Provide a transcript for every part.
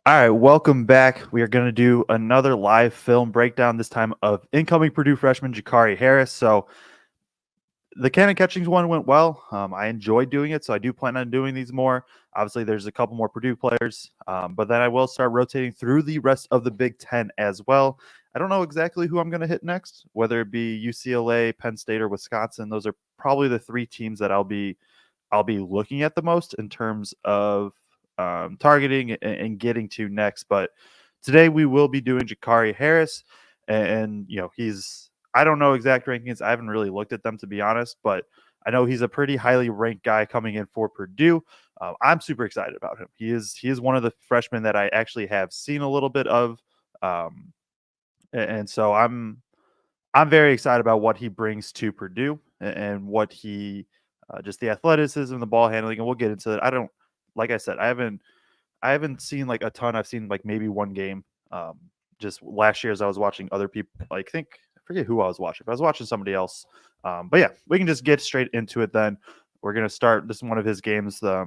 All right, welcome back. We are going to do another live film breakdown, this time of incoming Purdue freshman Gicarri Harris. So the cannon catchings one went well. I enjoyed doing it, so I do plan on doing these more. Obviously, there's a couple more Purdue players, but then I will start rotating through the rest of the Big Ten as well. I don't know exactly who I'm going to hit next, whether it be UCLA, Penn State, or Wisconsin. Those are probably the three teams that I'll be looking at the most in terms of targeting and getting to next. But today we will be doing Gicarri Harris, and he's I don't know exact rankings. I haven't really looked at them to be honest, but I know he's a pretty highly ranked guy coming in for Purdue. I'm super excited about him. He is one of the freshmen that I actually have seen a little bit of, um, and so I'm very excited about what he brings to Purdue and what he just the athleticism, the ball handling, and we'll get into it. I don't like I said, I haven't seen like a ton. I've seen like maybe one game. Um, just last year as I was watching other people, like I forget who I was watching, but I was watching somebody else. But yeah, we can just get straight into it then. We're gonna start. This is one of his games that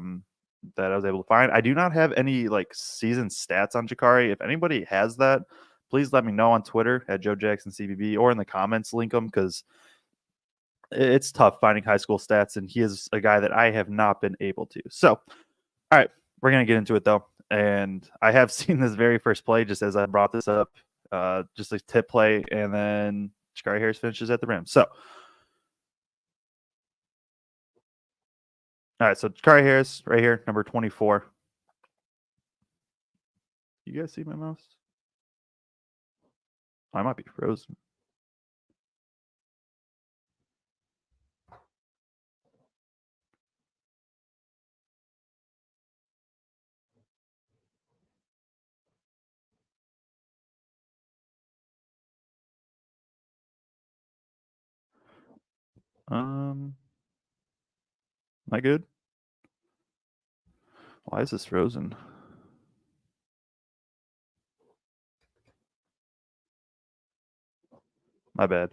I was able to find. I do not have any like season stats on Jakari. If anybody has that, please let me know on Twitter at Joe Jackson CBB or in the comments. Link them because it's tough finding high school stats, and he is a guy that I have not been able to. So, all right, we're gonna get into it though, and I have seen this very first play just as I brought this up, just a tip play, and then Gicarri Harris finishes at the rim. So, all right, so Gicarri Harris right here, number 24. You guys see my mouse? I might be frozen. Am I good? Why is this frozen? My bad.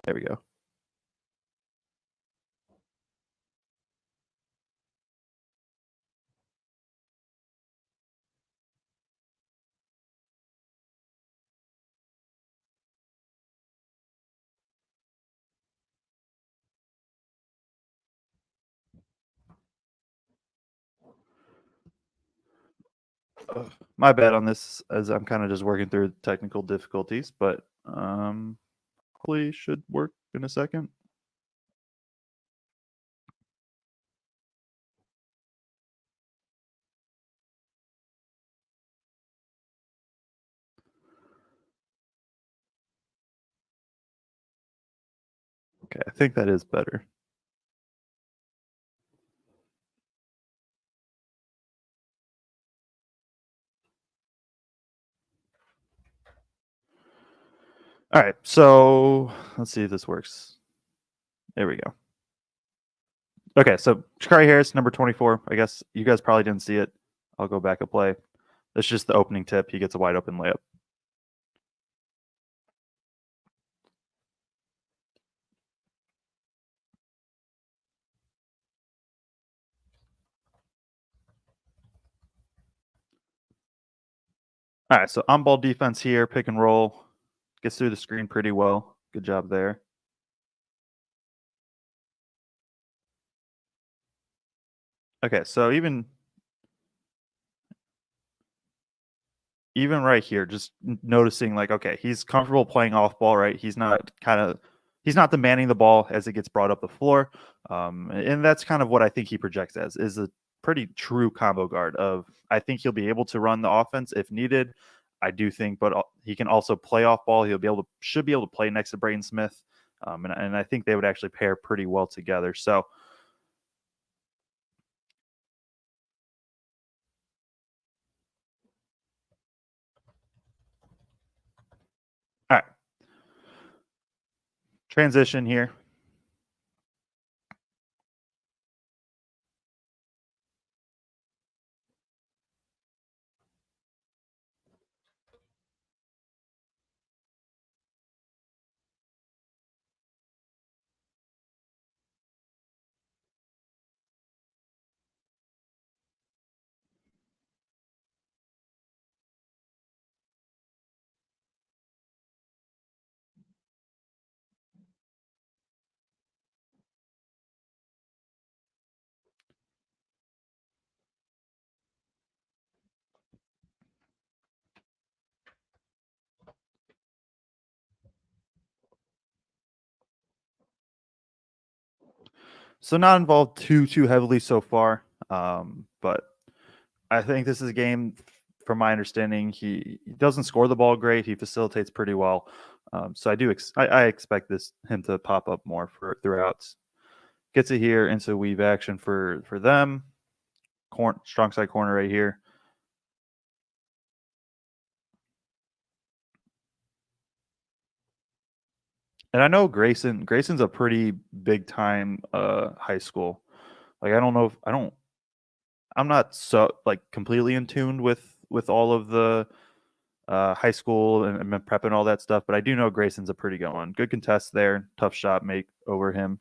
There we go. My bad on this, as I'm kind of just working through technical difficulties, but hopefully should work in a second. Okay, I think that is better. All right, so let's see if this works. There we go. Okay, so Shakari Harris, number 24. I guess you guys probably didn't see it. I'll go back a play. That's just the opening tip. He gets a wide open layup. All right, so on ball defense here, pick and roll. Gets through the screen pretty well. Good job there. Okay, so even right here, just noticing like, okay, he's comfortable playing off ball, right? He's not demanding the ball as it gets brought up the floor, and that's kind of what I think he projects as is a pretty true combo guard. Of I think he'll be able to run the offense if needed. I do think, but he can also play off ball. Should be able to play next to Braden Smith, and I think they would actually pair pretty well together. So. All right, transition here. So not involved too heavily so far, but I think this is a game. From my understanding, he doesn't score the ball great. He facilitates pretty well. So I expect him to pop up more for throughout. Gets it here into weave action for them. Strong side corner right here. And I know Grayson's a pretty big time high school. Like I don't know if I'm not so like completely in tune with all of the high school and prep and all that stuff, but I do know Grayson's a pretty good one. Good contest there, tough shot make over him.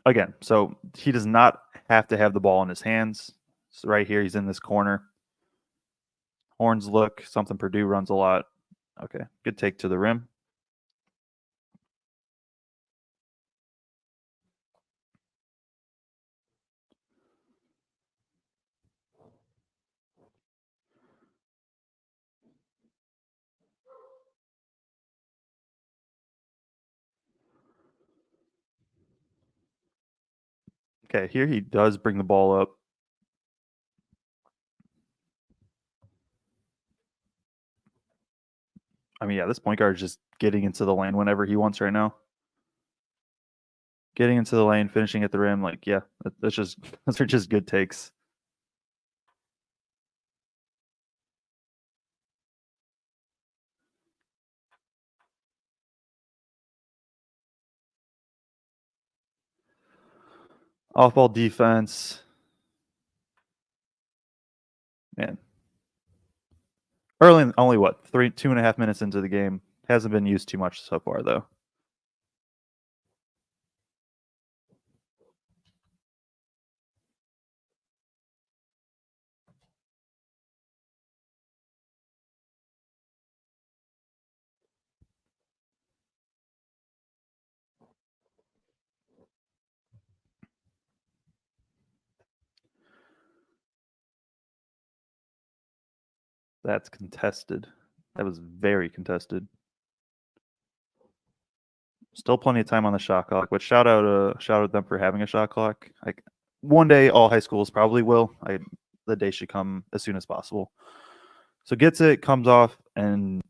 Again, so he does not have to have the ball in his hands. So right here, he's in this corner. Horns look, something Purdue runs a lot. Okay, good take to the rim. Okay, here he does bring the ball up. I mean, yeah, this point guard is just getting into the lane whenever he wants right now. Getting into the lane, finishing at the rim, like yeah, that's just those are just good takes. Off ball defense, man. Early, only what 2.5 minutes into the game. Hasn't been used too much so far though. That's contested. That was very contested. Still plenty of time on the shot clock, but shout out them for having a shot clock. Like one day, all high schools probably will. The day should come as soon as possible. So gets it, comes off, and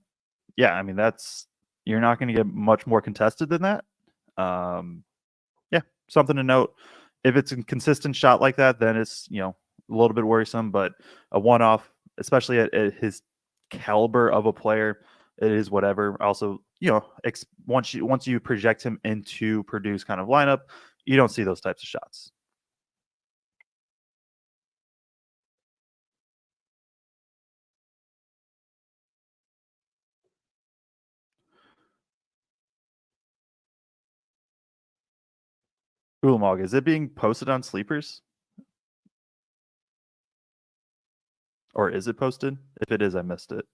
yeah, I mean that's you're not going to get much more contested than that. Yeah, something to note. If it's a consistent shot like that, then it's a little bit worrisome. But a one-off, especially at his caliber of a player, it is whatever. Also, once you project him into Purdue's kind of lineup, you don't see those types of shots. Ulamog, is it being posted on Sleepers? Or is it posted? If it is, I missed it.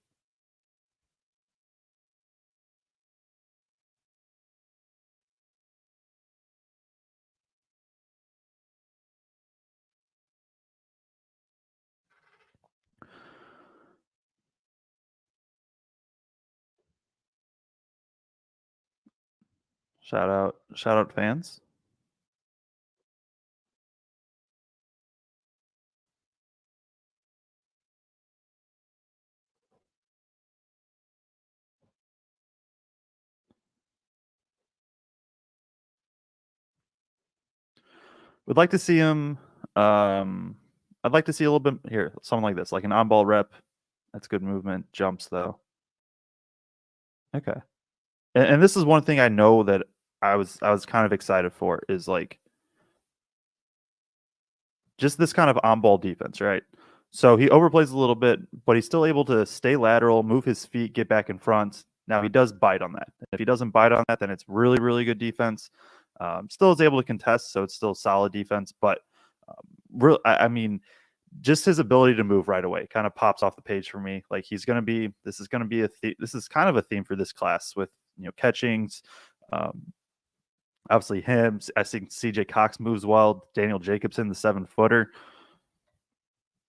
Shout out fans. Would like to see him. I'd like to see a little bit here, something like this, like an on-ball rep. That's good movement. Jumps though. Okay. And this is one thing I know that I was kind of excited for is like just this kind of on-ball defense, right? So he overplays a little bit, but he's still able to stay lateral, move his feet, get back in front. Now he does bite on that. If he doesn't bite on that, then it's really, really good defense. Still is able to contest, so it's still solid defense. But I mean, just his ability to move right away kind of pops off the page for me. Like he's going to be. This is going to be this is kind of a theme for this class with catchings. Um, Obviously, him. I think CJ Cox moves well. Daniel Jacobson, the 7-footer.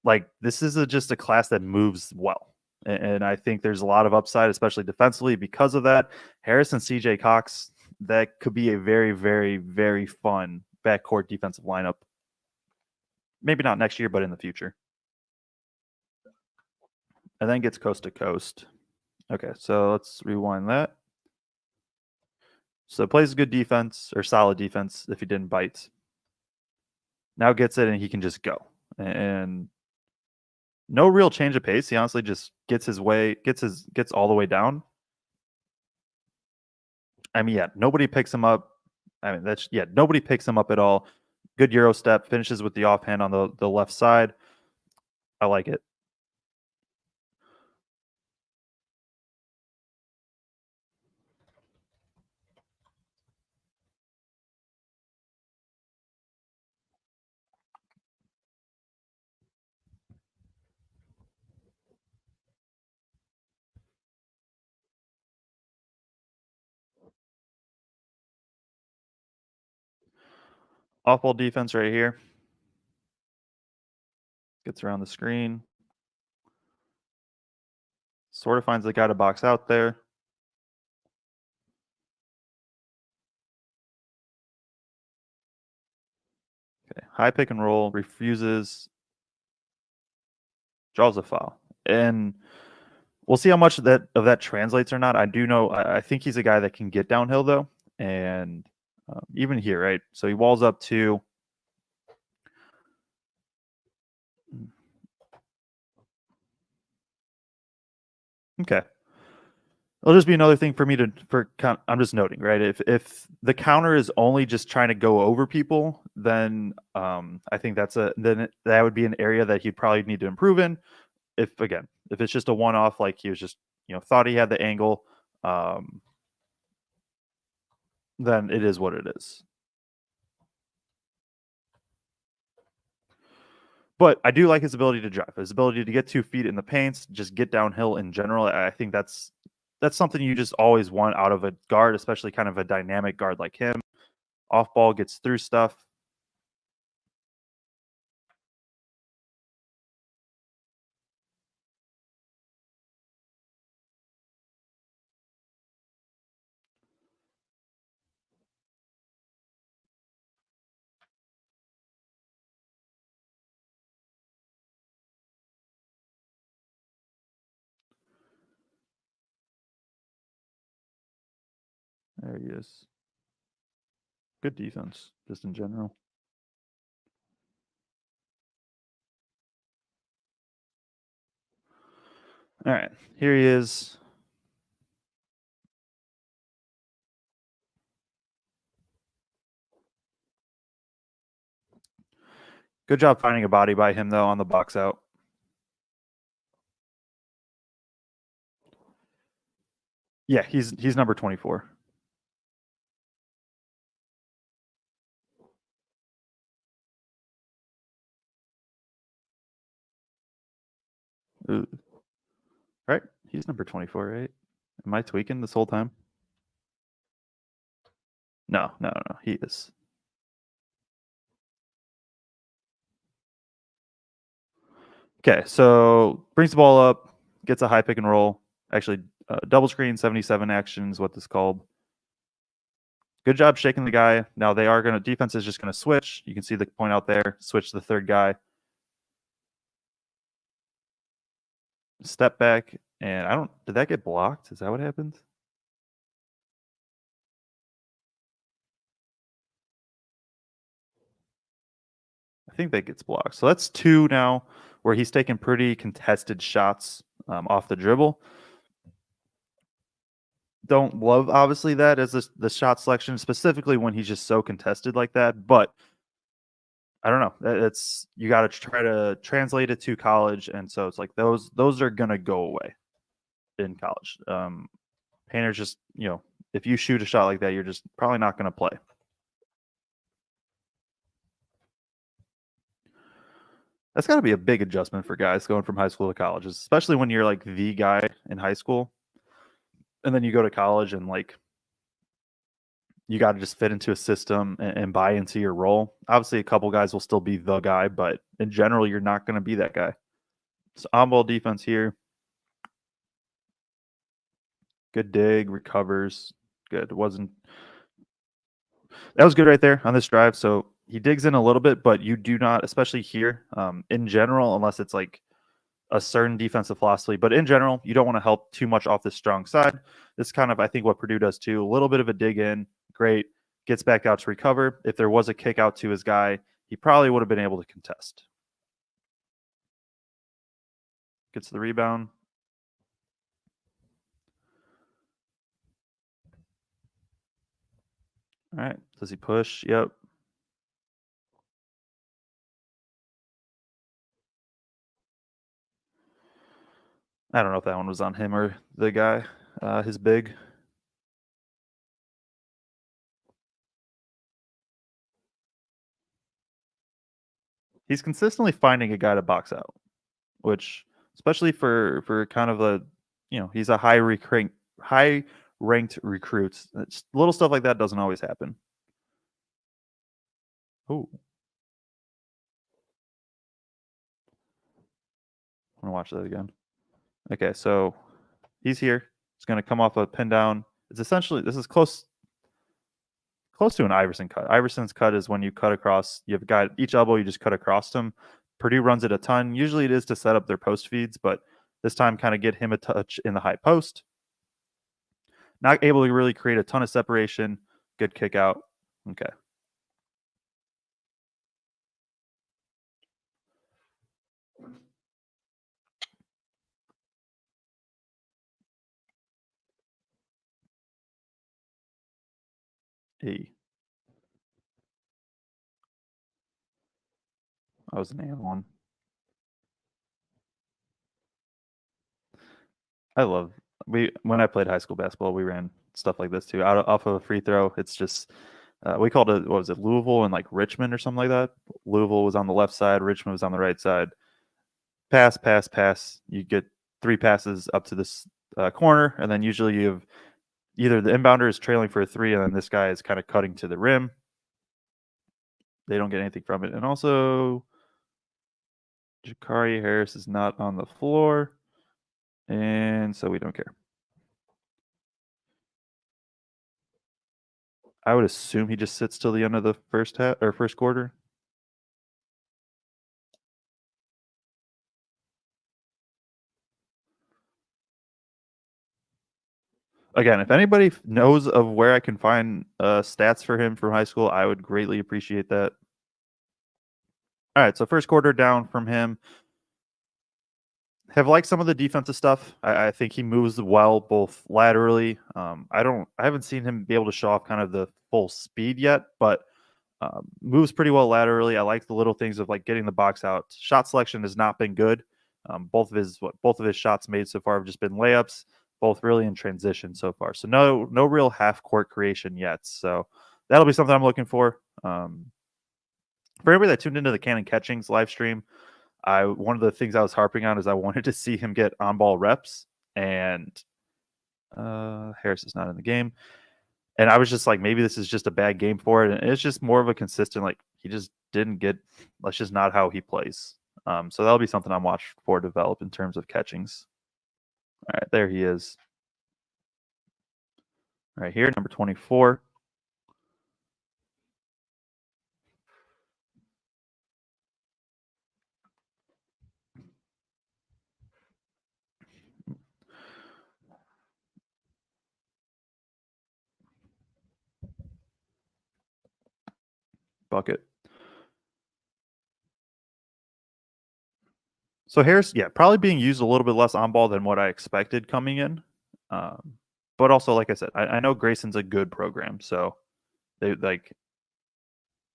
Like this is just a class that moves well, and I think there's a lot of upside, especially defensively, because of that. Harris and CJ Cox, that could be a very, very, very fun backcourt defensive lineup. Maybe not next year, but in the future. And then gets coast to coast. Okay, so let's rewind that. So plays good defense or solid defense if he didn't bite. Now gets it and he can just go. And no real change of pace. He honestly just gets his way, gets all the way down. I mean, yeah, nobody picks him up. I mean, nobody picks him up at all. Good Euro step, finishes with the offhand on the left side. I like it. Off ball defense right here. Gets around the screen. Sort of finds the guy to box out there. Okay. High pick and roll, refuses, draws a foul. And we'll see how much of that translates or not. I do know, I think he's a guy that can get downhill though. And even here, right? So he walls up to. Okay. It'll just be another thing for me I'm just noting, right? If the counter is only just trying to go over people, then I think that would be an area that he'd probably need to improve in. If it's just a one-off, like he was just thought he had the angle, then it is what it is. But I do like his ability to drive, his ability to get 2 feet in the paints, just get downhill in general. I think that's something you just always want out of a guard, especially kind of a dynamic guard like him. Off ball, gets through stuff. There he is. Good defense, just in general. All right, here he is. Good job finding a body by him, though, on the box out. Yeah, he's number 24. Ooh. Right? He's number 24, right? Am I tweaking this whole time? No. He is. Okay, so brings the ball up, gets a high pick and roll. Actually, double screen 77 action is what this is called. Good job shaking the guy. Now defense is just gonna switch. You can see the point out there. Switch to the third guy. Step back, and did that get blocked? Is that what happened? I think that gets blocked. So that's 2 now, where he's taking pretty contested shots off the dribble. Don't love obviously that as the shot selection, specifically when he's just so contested like that. But I don't know. It's you got to try to translate it to college, and so it's like those are gonna go away in college. Painters just if you shoot a shot like that, you're just probably not gonna play. That's got to be a big adjustment for guys going from high school to college, especially when you're like the guy in high school, and then you go to college and like you got to just fit into a system and buy into your role. Obviously, a couple guys will still be the guy, but in general, you're not going to be that guy. So on-ball defense here. Good dig, recovers. Good. Wasn't That was good right there on this drive. So he digs in a little bit, but you do not, especially here, in general, unless it's like a certain defensive philosophy. But in general, you don't want to help too much off this strong side. This is kind of, I think, what Purdue does too. A little bit of a dig in, great, gets back out to recover. If there was a kick out to his guy, he probably would have been able to contest. Gets the rebound. All right. Does he push? Yep. I don't know if that one was on him or the guy, his big. He's consistently finding a guy to box out, which, especially for kind of a, he's a high ranked recruit. Little stuff like that doesn't always happen. Oh, I want to watch that again. Okay, so he's here. He's going to come off a pin down. It's essentially, this is close to an Iverson cut. Iverson's cut is when you cut across. You have a guy each elbow. You just cut across him. Purdue runs it a ton. Usually it is to set up their post feeds, but this time kind of get him a touch in the high post. Not able to really create a ton of separation. Good kick out. Okay. E. That was an and one. I love when I played high school basketball, we ran stuff like this too. Off of a free throw, it's just we called it, what was it, Louisville and like Richmond or something like that. Louisville was on the left side, Richmond was on the right side. Pass, pass, pass. You get 3 passes up to this corner, and then usually you have either the inbounder is trailing for a 3, and then this guy is kind of cutting to the rim. They don't get anything from it, and also Gicarri Harris is not on the floor, and so we don't care. I would assume he just sits till the end of the first quarter. Again, if anybody knows of where I can find stats for him from high school, I would greatly appreciate that. All right, so first quarter down from him. Have liked some of the defensive stuff. I think he moves well both laterally. I haven't seen him be able to show off kind of the full speed yet, but moves pretty well laterally. I like the little things of like getting the box out. Shot selection has not been good. Both of his shots made so far have just been layups, both really in transition so far. So no real half court creation yet. So that'll be something I'm looking for. For everybody that tuned into the Cannon Catchings live stream, one of the things I was harping on is I wanted to see him get on ball reps, and Harris is not in the game. And I was just like, maybe this is just a bad game for it. And it's just more of a consistent, like, he just didn't get, that's just not how he plays. So that'll be something I'm watching for develop in terms of catchings. All right, there he is. Right here, number 24. Bucket. So Harris, yeah, probably being used a little bit less on ball than what I expected coming in. But also, like I said, I know Grayson's a good program, so they like,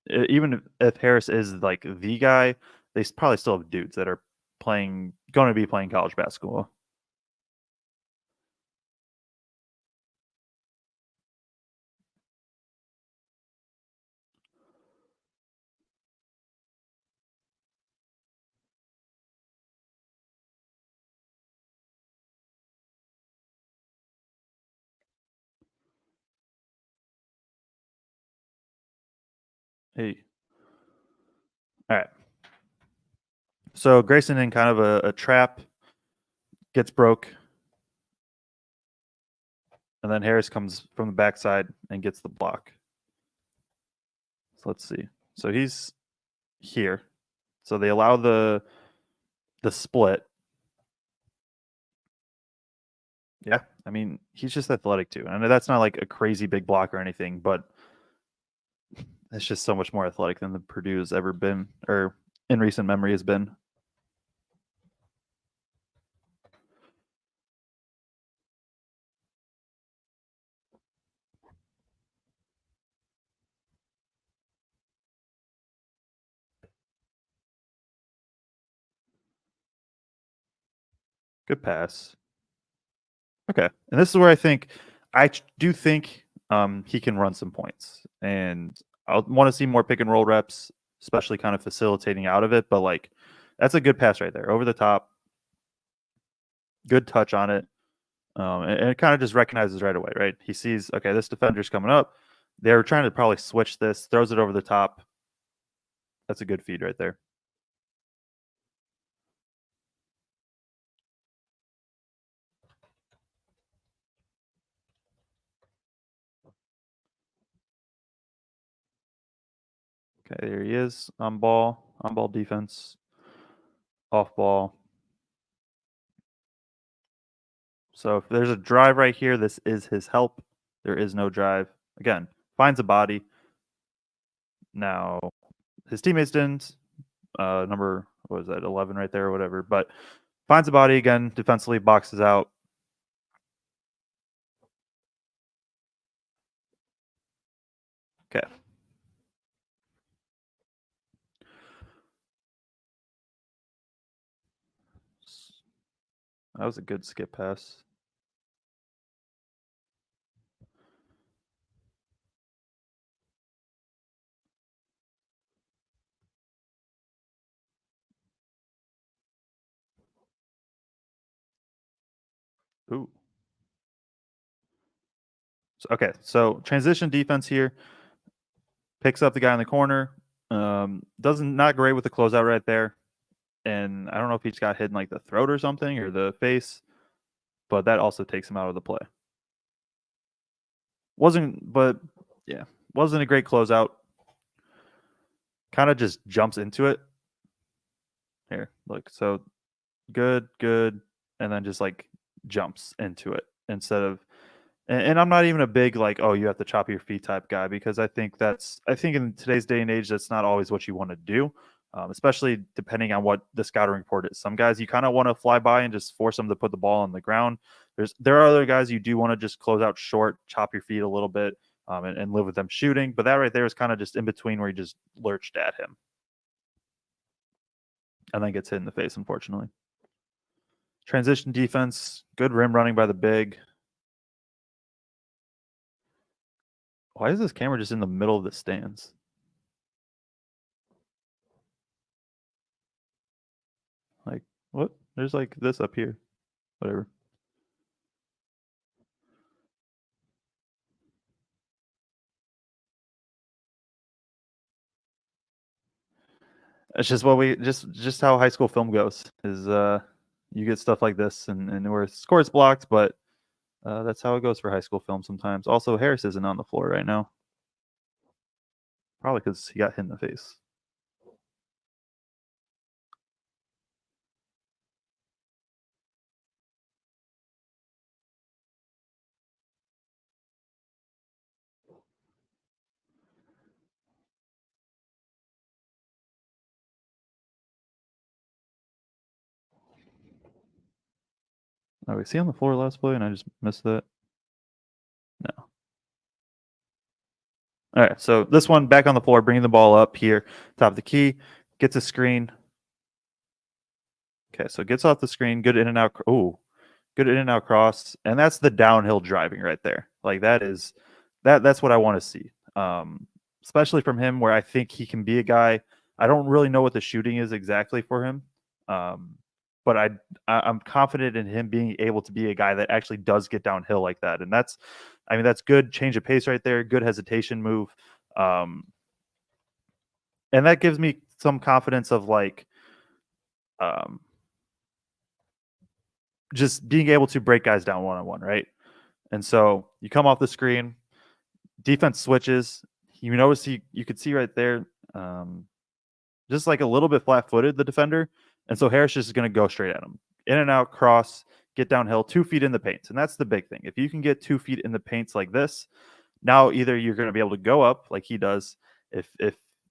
even if Harris is like the guy, they probably still have dudes that are going to be playing college basketball. Hey, all right. So Grayson in kind of a trap, gets broke, and then Harris comes from the backside and gets the block. So let's see. So he's here. So they allow the split. Yeah, I mean, he's just athletic too. I know that's not like a crazy big block or anything, but it's just so much more athletic than the Purdue has ever been, or in recent memory has been. Good pass. Okay, and this is where I think do think he can run some points, and I'll want to see more pick and roll reps, especially kind of facilitating out of it. But like, that's a good pass right there, over the top, good touch on it, and it kind of just recognizes right away, right? He sees, okay, this defender's coming up. They're trying to probably switch this, throws it over the top. That's a good feed right there. Okay, there he is on ball defense, off ball. So if there's a drive right here, this is his help. There is no drive. Again, finds a body. Now, his teammates didn't. Number, what was that, 11 right there or whatever. But finds a body again, defensively boxes out. Okay. That was a good skip pass. Ooh. So, okay, so transition defense here. Picks up the guy in the corner. Doesn't not great with the closeout right there. And I don't know if he just got hit in like the throat or something or the face, but that also takes him out of the play. But yeah, wasn't a great closeout. Kind of just jumps into it. Here, look. So good, and then just like jumps into it instead of. And I'm not even a big like, oh, you have to chop your feet type guy, because I think in today's day and age that's not always what you want to do, especially depending on what the scouting report is. Some guys you kind of want to fly by and just force them to put the ball on the ground. There are other guys you do want to just close out short, chop your feet a little bit, and live with them shooting. But that right there is kind of just in between where he just lurched at him and then gets hit in the face, unfortunately. Transition defense, good rim running by the big. Why is this camera just in the middle of the stands? Like, what? There's like this up here. Whatever. It's just what we just how high school film goes. Is you get stuff like this and where scores blocked, but that's how it goes for high school film sometimes. Also, Harris isn't on the floor right now. Probably because he got hit in the face. Oh, was he on the floor last play and I just missed that? No. All right, so this one back on the floor, bringing the ball up here, top of the key, gets a screen. Okay, so gets off the screen, good in and out. Oh, good in and out cross, and that's the downhill driving right there. Like that's what I want to see, especially from him, where I think he can be a guy. I don't really know what the shooting is exactly for him, but I'm confident in him being able to be a guy that actually does get downhill like that, and that's good change of pace right there, good hesitation move, and that gives me some confidence of like. Um, just being able to break guys down one-on-one, right? And so you come off the screen, defense switches, you notice you could see right there, just like a little bit flat-footed, the defender, and so Harris is going to go straight at him, in and out, cross, get downhill, 2 feet in the paint, and that's the big thing. If you can get 2 feet in the paints like this, now either you're going to be able to go up like he does. If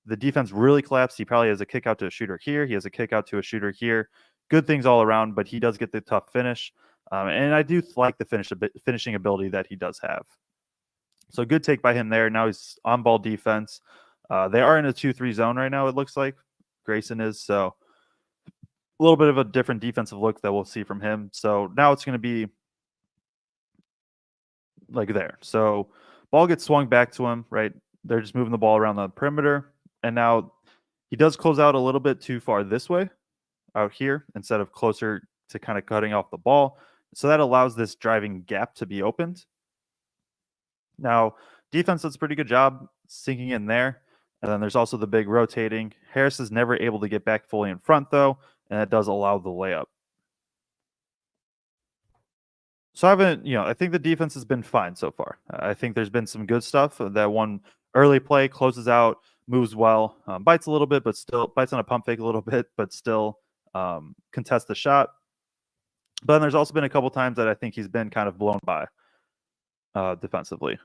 the defense really collapsed, he probably has a kick out to a shooter here. He has a kick out to a shooter here. Good things all around, but he does get the tough finish, and I do like the finishing ability that he does have. So good take by him there. Now he's on ball defense. They are in a 2-3 zone right now, it looks like. Grayson is. So a little bit of a different defensive look that we'll see from him. So now it's going to be like there. So ball gets swung back to him, right? They're just moving the ball around the perimeter. And now he does close out a little bit too far this way out here instead of closer to kind of cutting off the ball. So that allows this driving gap to be opened. Now, defense does a pretty good job sinking in there. And then there's also the big rotating. Harris is never able to get back fully in front, though, and that does allow the layup. So I think the defense has been fine so far. I think there's been some good stuff. That one early play closes out, moves well, bites a little bit, but still bites on a pump fake a little bit, but still contests the shot. But then there's also been a couple times that I think he's been kind of blown by defensively.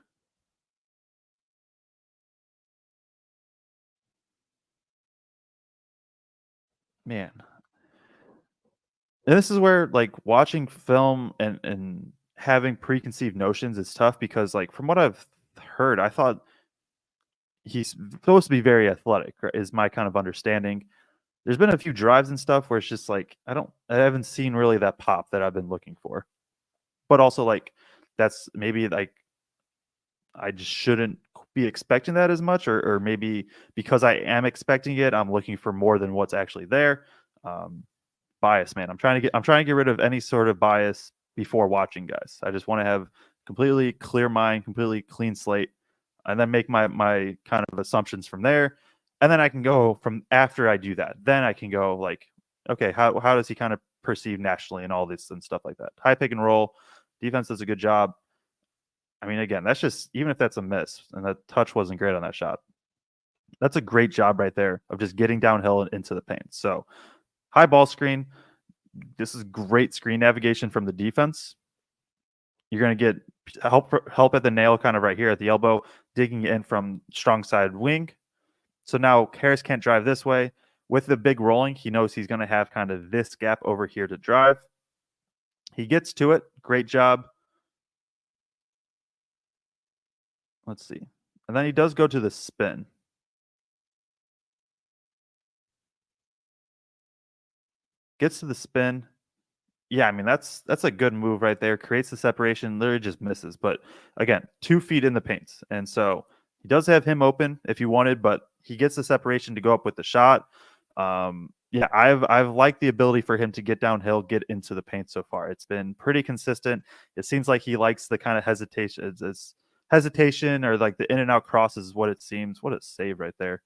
Man, and this is where like watching film and having preconceived notions is tough because like from what I've heard, I thought he's supposed to be very athletic, is my kind of understanding. There's been a few drives and stuff where it's just like I haven't seen really that pop that I've been looking for. But also like that's maybe like I just shouldn't be expecting that as much, or maybe because I am expecting it, I'm looking for more than what's actually there. Um, Bias, man. I'm trying to get rid of any sort of bias before watching guys. I just want to have completely clear mind, completely clean slate, and then make my kind of assumptions from there. And then I can go from after I do that. Then I can go like, okay, how does he kind of perceive nationally and all this and stuff like that. High pick and roll, defense does a good job. I mean, again, that's just even if that's a miss and that touch wasn't great on that shot, that's a great job right there of just getting downhill and into the paint. So high ball screen. This is great screen navigation from the defense. You're going to get help at the nail kind of right here at the elbow, digging in from strong side wing. So now Harris can't drive this way. With the big rolling, he knows he's going to have kind of this gap over here to drive. He gets to it. Great job. Let's see. And then he does go to the spin. Gets to the spin. Yeah, I mean that's a good move right there. Creates the separation, literally just misses. But again, 2 feet in the paint, and so he does have him open if you wanted, but he gets the separation to go up with the shot. Yeah, I've liked the ability for him to get downhill, get into the paint so far. It's been pretty consistent. It seems like he likes the kind of hesitation or like the in and out crosses is what it seems. What a save right there.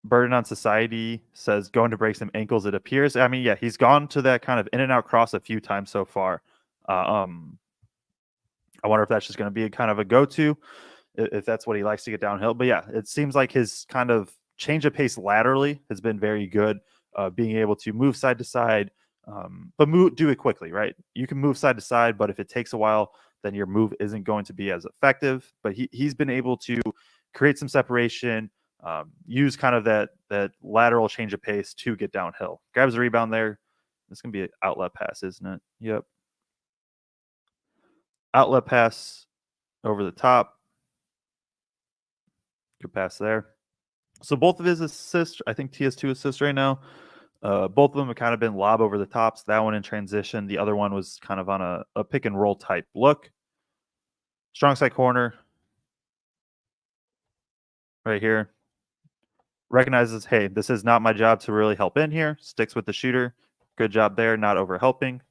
Burden on Society says going to break some ankles, it appears. I mean, yeah, he's gone to that kind of in and out cross a few times so far. I wonder if that's just going to be a kind of a go-to, if that's what he likes to get downhill. But yeah, it seems like his kind of change of pace laterally has been very good, being able to move side to side, but do it quickly, right? You can move side to side, but if it takes a while, then your move isn't going to be as effective. But he's been able to create some separation, use kind of that lateral change of pace to get downhill. Grabs a rebound there. It's going to be an outlet pass, isn't it? Yep. Outlet pass over the top. Good pass there. So both of his assists, I think T has 2 assists right now. Both of them have kind of been lob over the tops. That one in transition. The other one was kind of on a pick and roll type look. Strong side corner. Right here. Recognizes, hey, this is not my job to really help in here. Sticks with the shooter. Good job there, not over helping.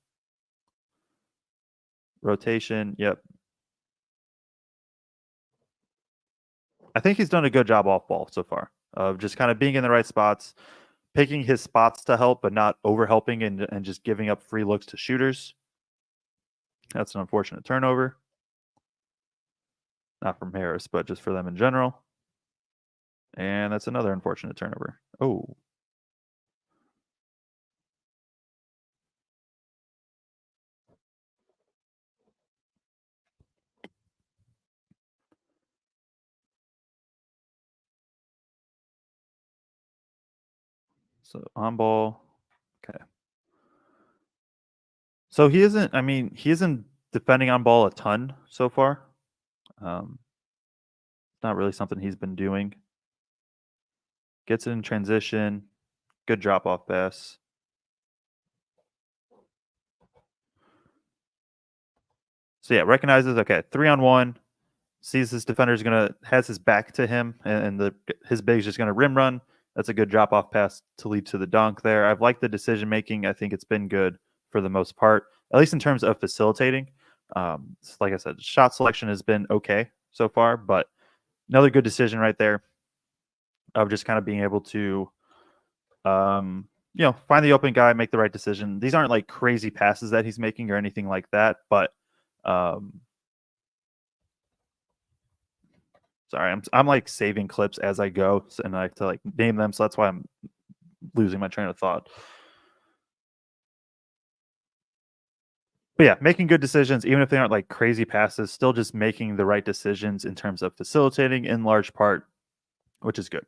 Rotation, yep. I think he's done a good job off ball so far of just kind of being in the right spots, picking his spots to help, but not over helping and just giving up free looks to shooters. That's an unfortunate turnover. Not from Harris, but just for them in general. And that's another unfortunate turnover. Oh, so on ball. Okay. So he isn't, I mean, he isn't defending on ball a ton so far. Um, not really something he's been doing. Gets it in transition. Good drop off pass. So yeah, recognizes, okay, 3-on-1. Sees his defender is gonna has his back to him, and his big's just gonna rim run. That's a good drop off pass to lead to the dunk there. I've liked the decision making. I think it's been good for the most part, at least in terms of facilitating. Like I said, shot selection has been okay so far, but another good decision right there of just kind of being able to, find the open guy, make the right decision. These aren't like crazy passes that he's making or anything like that, but um, sorry, I'm like saving clips as I go, and I have to like name them, so that's why I'm losing my train of thought. But yeah, making good decisions, even if they aren't like crazy passes, still just making the right decisions in terms of facilitating in large part, which is good.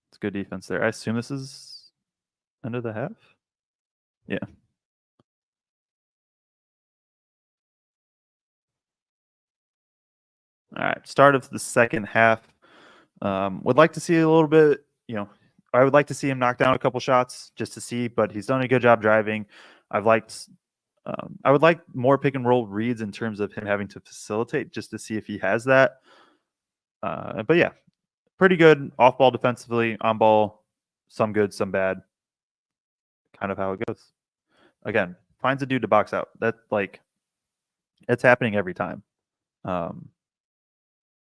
It's good defense there. I assume this is end of the half. Yeah. All right. Start of the second half. Would like to see a little bit. I would like to see him knock down a couple shots just to see, but he's done a good job driving. I've liked I would like more pick and roll reads in terms of him having to facilitate just to see if he has that. But yeah, pretty good off ball defensively, on ball, some good, some bad. Kind of how it goes. Again, finds a dude to box out. That like it's happening every time. Um,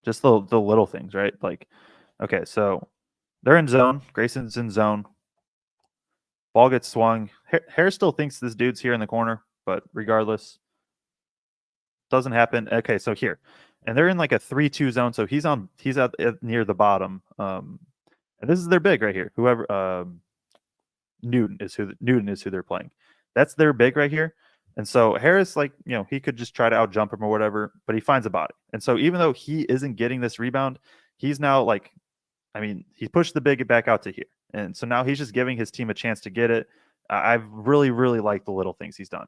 just the little things, right? Like, okay, so they're in zone. Grayson's in zone. Ball gets swung. Harris still thinks this dude's here in the corner, but regardless, doesn't happen. Okay, so here, and they're in like a 3-2 zone. So he's out near the bottom. And this is their big right here. Whoever Newton is who they're playing. That's their big right here. And so Harris, like, he could just try to out jump him or whatever, but he finds a body. And so even though he isn't getting this rebound, he's now like, I mean, he pushed the big back out to here. And so now he's just giving his team a chance to get it. I've really, really liked the little things he's done.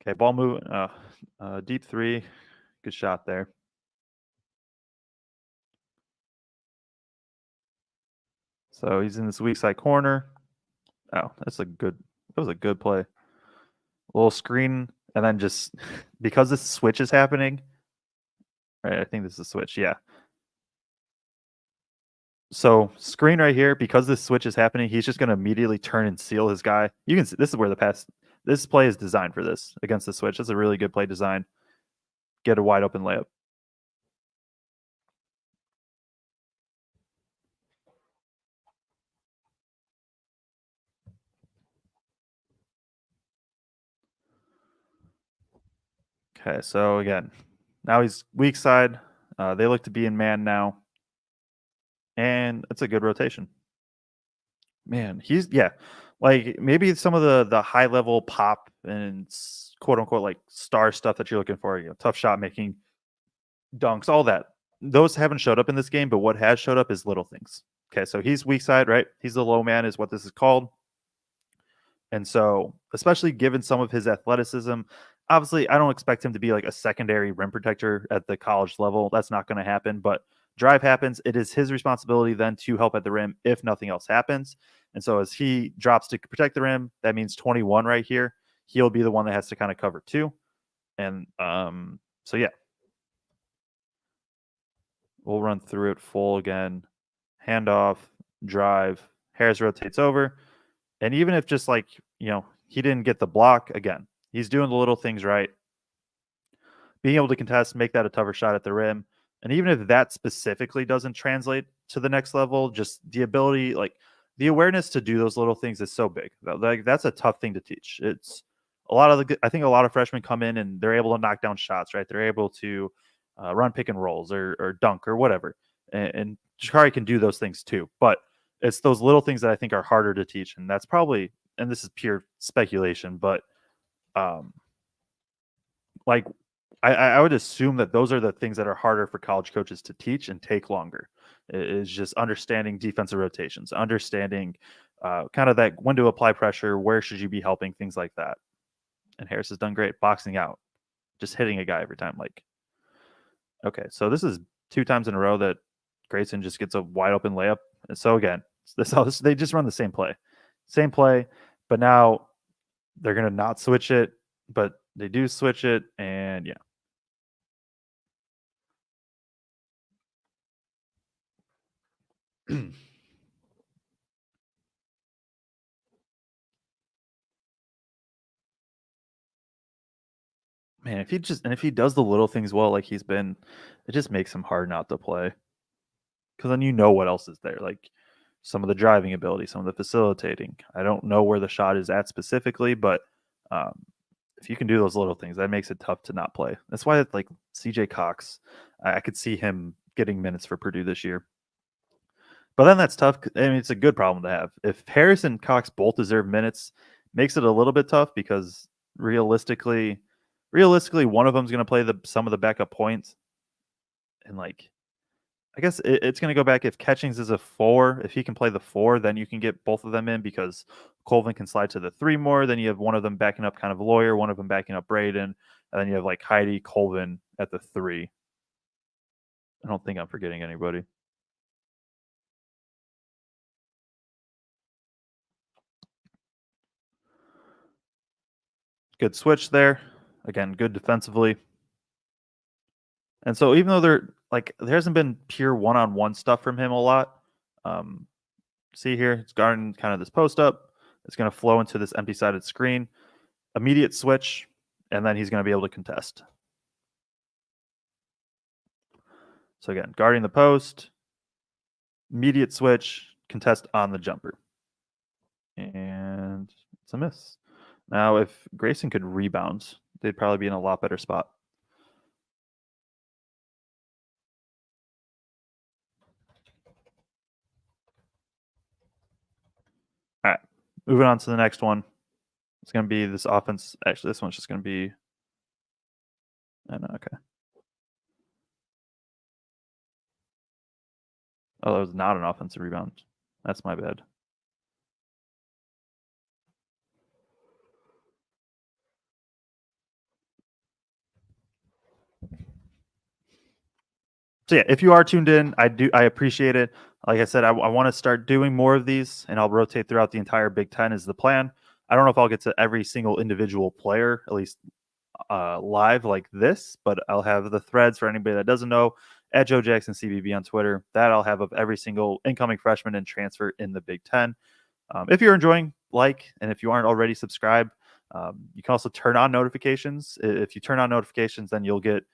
Okay, ball moving. Deep three. Good shot there. So he's in this weak side corner. Oh, that was a good play. A little screen, and then just because this switch is happening, right? I think this is a switch. Yeah. So screen right here, because this switch is happening, he's just going to immediately turn and seal his guy. You can see this is where this play is designed for this against the switch. That's a really good play design. Get a wide open layup. Okay, so again, now he's weak side. They look to be in man now, and it's a good rotation. Man, he's like maybe some of the high level pop and quote unquote like star stuff that you're looking for. Tough shot making, dunks, all that. Those haven't showed up in this game, but what has showed up is little things. Okay, so he's weak side, right? He's the low man, is what this is called. And so, especially given some of his athleticism, obviously, I don't expect him to be like a secondary rim protector at the college level. That's not going to happen. But drive happens. It is his responsibility then to help at the rim if nothing else happens. And so, as he drops to protect the rim, that means 21 right here. He'll be the one that has to kind of cover too. And so, yeah, we'll run through it full again. Handoff, drive. Harris rotates over. And even if just like, he didn't get the block, again, he's doing the little things right. being able to contest, make that a tougher shot at the rim. And even if that specifically doesn't translate to the next level, just the ability, like the awareness to do those little things is so big. Like that's a tough thing to teach. It's a lot of I think a lot of freshmen come in and they're able to knock down shots, right? They're able to run pick and rolls or dunk or whatever. And Gicarri can do those things too. But it's those little things that I think are harder to teach. And that's probably, and this is pure speculation, but um, like I would assume that those are the things that are harder for college coaches to teach and take longer. Is just understanding defensive rotations, understanding kind of that when to apply pressure, where should you be helping, things like that. And Harris has done great boxing out, just hitting a guy every time. Like, okay, so this is 2 times in a row that Grayson just gets a wide open layup. And so again, they just run the same play, but now they're gonna not switch it, but they do switch it, and yeah. Man, if he does the little things well, like he's been, it just makes him hard not to play. Because then you know what else is there, like some of the driving ability, some of the facilitating. I don't know where the shot is at specifically, but um, if you can do those little things, that makes it tough to not play. That's why, like CJ Cox, I could see him getting minutes for Purdue this year. But then that's tough. I mean, it's a good problem to have. If Harris and Cox both deserve minutes, makes it a little bit tough because realistically, one of them is going to play some of the backup points, and like I guess it's going to go back if Catchings is a 4. If he can play the 4, then you can get both of them in because Colvin can slide to the 3 more. Then you have one of them backing up kind of Lawyer, one of them backing up Braden, and then you have like Heidi, Colvin at the 3. I don't think I'm forgetting anybody. Good switch there. Again, good defensively. And so even though there hasn't been pure one-on-one stuff from him a lot. See here, it's guarding kind of this post up. It's going to flow into this empty-sided screen. Immediate switch, and then he's going to be able to contest. So again, guarding the post, immediate switch, contest on the jumper. And it's a miss. Now, if Grayson could rebound, they'd probably be in a lot better spot. All right, moving on to the next one. It's going to be this offense. Actually, this one's just going to be. I know, okay. Oh, that was not an offensive rebound. That's my bad. So yeah, if you are tuned in, I appreciate it. Like I said, I want to start doing more of these, and I'll rotate throughout the entire Big Ten is the plan. I don't know if I'll get to every single individual player, at least live like this, but I'll have the threads for anybody that doesn't know at Joe Jackson CBB on Twitter. That I'll have of every single incoming freshman and transfer in the Big Ten. If you're enjoying, and if you aren't already subscribed, you can also turn on notifications. If you turn on notifications, then you'll get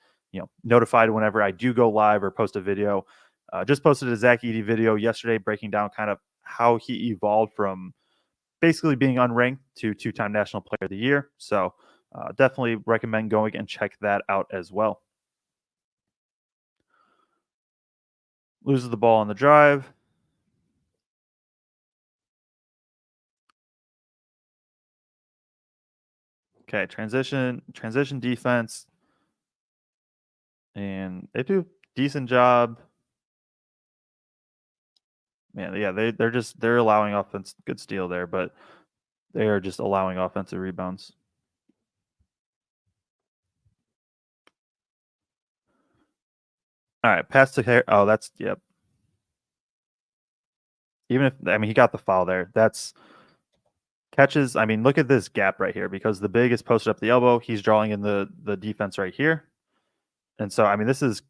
notified whenever I do go live or post a video. Just posted a Zach Edey video yesterday breaking down kind of how he evolved from basically being unranked to 2-time National Player of the Year. So definitely recommend going and check that out as well. Loses the ball on the drive. Okay, transition defense. And they do a decent job. Man, yeah, they're allowing offense. Good steal there, but they are just allowing offensive rebounds. All right, pass to Harris. Oh, that's yep. Even if he got the foul there. That's catches. I mean, look at this gap right here because the big is posted up the elbow. He's drawing in the defense right here, and so I mean, this is.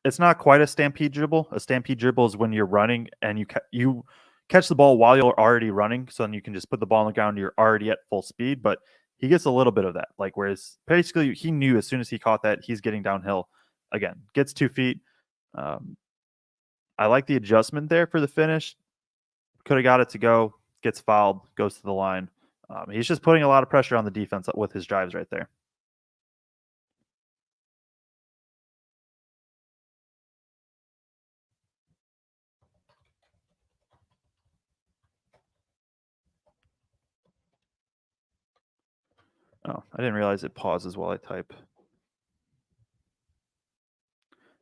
It's not quite a stampede dribble. A stampede dribble is when you're running and you catch the ball while you're already running, so then you can just put the ball on the ground. You're already at full speed, but he gets a little bit of that. Like whereas basically he knew as soon as he caught that he's getting downhill again. Gets 2 feet. Um, I like the adjustment there for the finish. Could have got it to go. Gets fouled. Goes to the line. He's just putting a lot of pressure on the defense with his drives right there. Oh, I didn't realize it pauses while I type.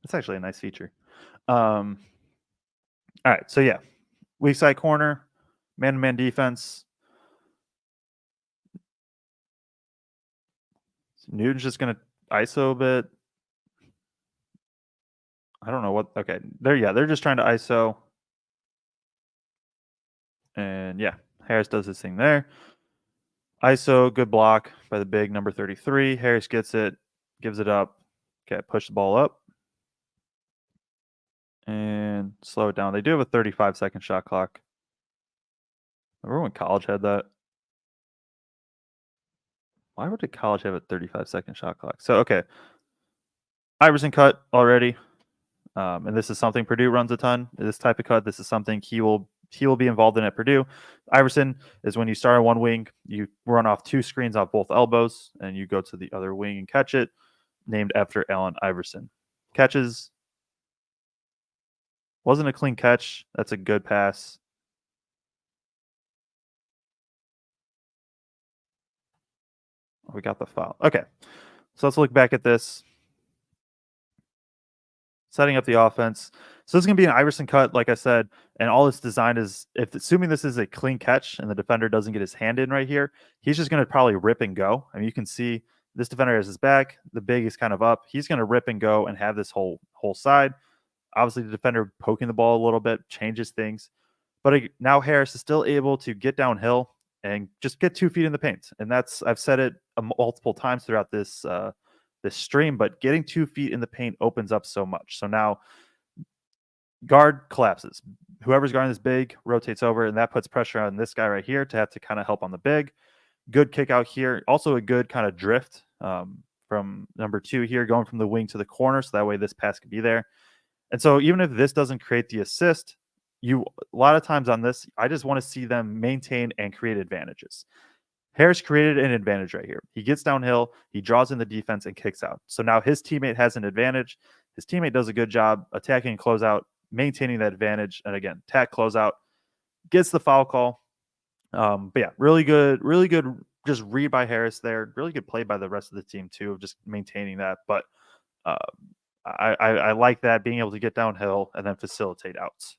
That's actually a nice feature. All right, so yeah, weak side corner, man-to-man defense. Newton's just gonna ISO a bit. I don't know what. Okay, they're just trying to ISO, and yeah, Harris does his thing there. ISO, good block by the big number 33. Harris gets it, gives it up. Okay, push the ball up and slow it down. They do have a 35-second shot clock. Remember when college had that? Why would a college have a 35-second shot clock? So, okay. Iverson cut already. And this is something Purdue runs a ton. This type of cut, this is something he will be involved in at Purdue. Iverson is when you start on one wing, you run off 2 screens off both elbows, and you go to the other wing and catch it, named after Allen Iverson. Catches. Wasn't a clean catch. That's a good pass. We got the foul. Okay. So let's look back at this. Setting up the offense. So this is going to be an Iverson cut, like I said, and all it's designed is, if assuming this is a clean catch and the defender doesn't get his hand in right here, he's just going to probably rip and go. I mean, you can see this defender has his back, the big is kind of up. He's going to rip and go and have this whole side. Obviously, the defender poking the ball a little bit changes things, but now Harris is still able to get downhill and just get 2 feet in the paint, and that's, I've said it multiple times throughout this this stream, but getting 2 feet in the paint opens up so much. So now guard collapses. Whoever's guarding this big rotates over, and that puts pressure on this guy right here to have to kind of help on the big. Good kick out here. Also a good kind of drift from number 2 here, going from the wing to the corner, so that way this pass could be there. And so even if this doesn't create the assist, a lot of times on this, I just want to see them maintain and create advantages. Harris created an advantage right here. He gets downhill, he draws in the defense and kicks out. So now his teammate has an advantage. His teammate does a good job attacking and closeout, maintaining that advantage. And again, tack closeout, gets the foul call. But yeah, really good just read by Harris there. Really good play by the rest of the team too, just maintaining that. But I like that, being able to get downhill and then facilitate outs.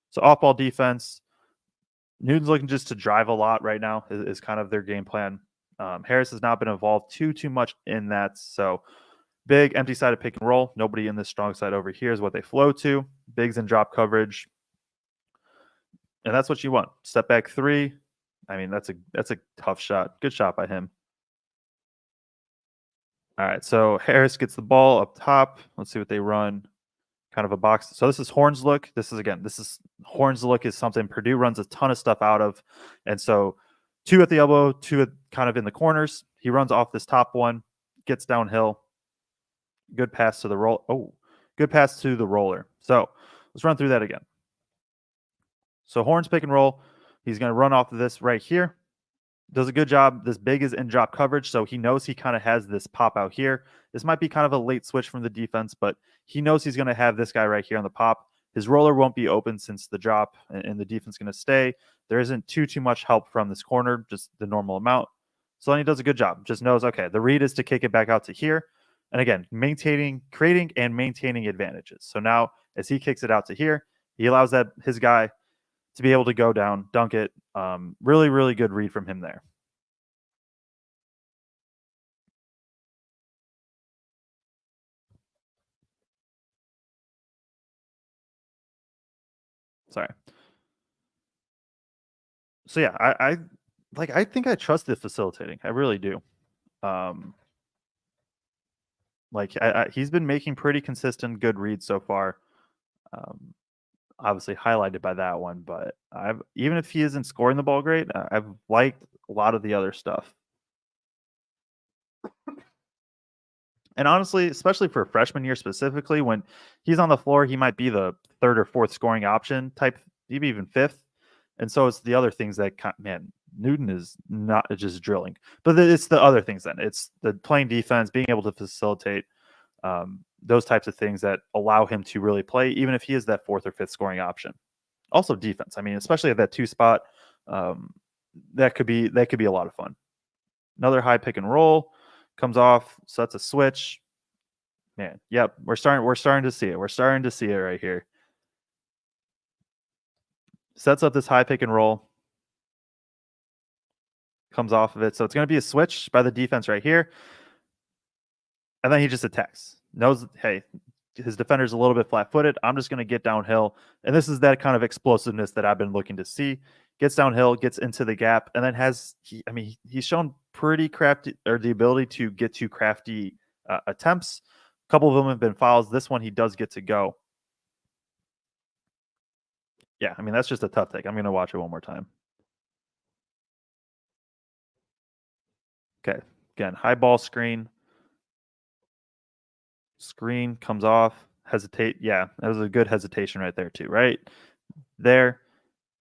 So off-ball defense, Newton's looking just to drive a lot right now is kind of their game plan. Harris has not been involved too much in that. So big empty sided pick and roll. Nobody in this strong side over here is what they flow to. Bigs and drop coverage. And that's what you want. Step back 3. I mean, that's a tough shot. Good shot by him. All right, so Harris gets the ball up top. Let's see what they run. Kind of a box. So this is Horn's look. This is Horn's look is something Purdue runs a ton of stuff out of. And so 2 at the elbow, 2 kind of in the corners. He runs off this top one, gets downhill. Good pass to the roll. Oh, good pass to the roller. So let's run through that again. So Horn's pick and roll. He's going to run off of this right here. Does a good job. This big is in drop coverage, so he knows he kind of has this pop out here. This might be kind of a late switch from the defense, but he knows he's going to have this guy right here on the pop. His roller won't be open since the drop, and the defense is going to stay. There isn't too much help from this corner, just the normal amount. So then he does a good job. Just knows, okay, the read is to kick it back out to here. And again, creating and maintaining advantages. So now as he kicks it out to here, he allows his guy to be able to go down, dunk it. Really, really good read from him there. Sorry. So yeah, I think I trust the facilitating. I really do. He's been making pretty consistent good reads so far. Obviously highlighted by that one, but even if he isn't scoring the ball great, I've liked a lot of the other stuff. And honestly, especially for freshman year specifically, when he's on the floor, he might be the third or fourth scoring option type, maybe even fifth. And so it's the other things that, man, Newton is not just drilling, but it's the other things then. It's the playing defense, being able to facilitate those types of things that allow him to really play, even if he is that fourth or fifth scoring option. Also defense. I mean, especially at that two spot, um, that could be a lot of fun. Another high pick and roll comes off, sets a switch. Man, yep, we're starting to see it. We're starting to see it right here. Sets up this high pick and roll. Comes off of it. So it's going to be a switch by the defense right here. And then he just attacks. Knows, hey, his defender's a little bit flat-footed. I'm just going to get downhill. And this is that kind of explosiveness that I've been looking to see. Gets downhill, gets into the gap, and then he's shown pretty crafty, or the ability to get to crafty attempts. A couple of them have been fouls. This one he does get to go. Yeah, I mean, that's just a tough take. I'm going to watch it one more time. Okay, again, high ball screen. Screen comes off, hesitate. Yeah, that was a good hesitation right there too, right? There,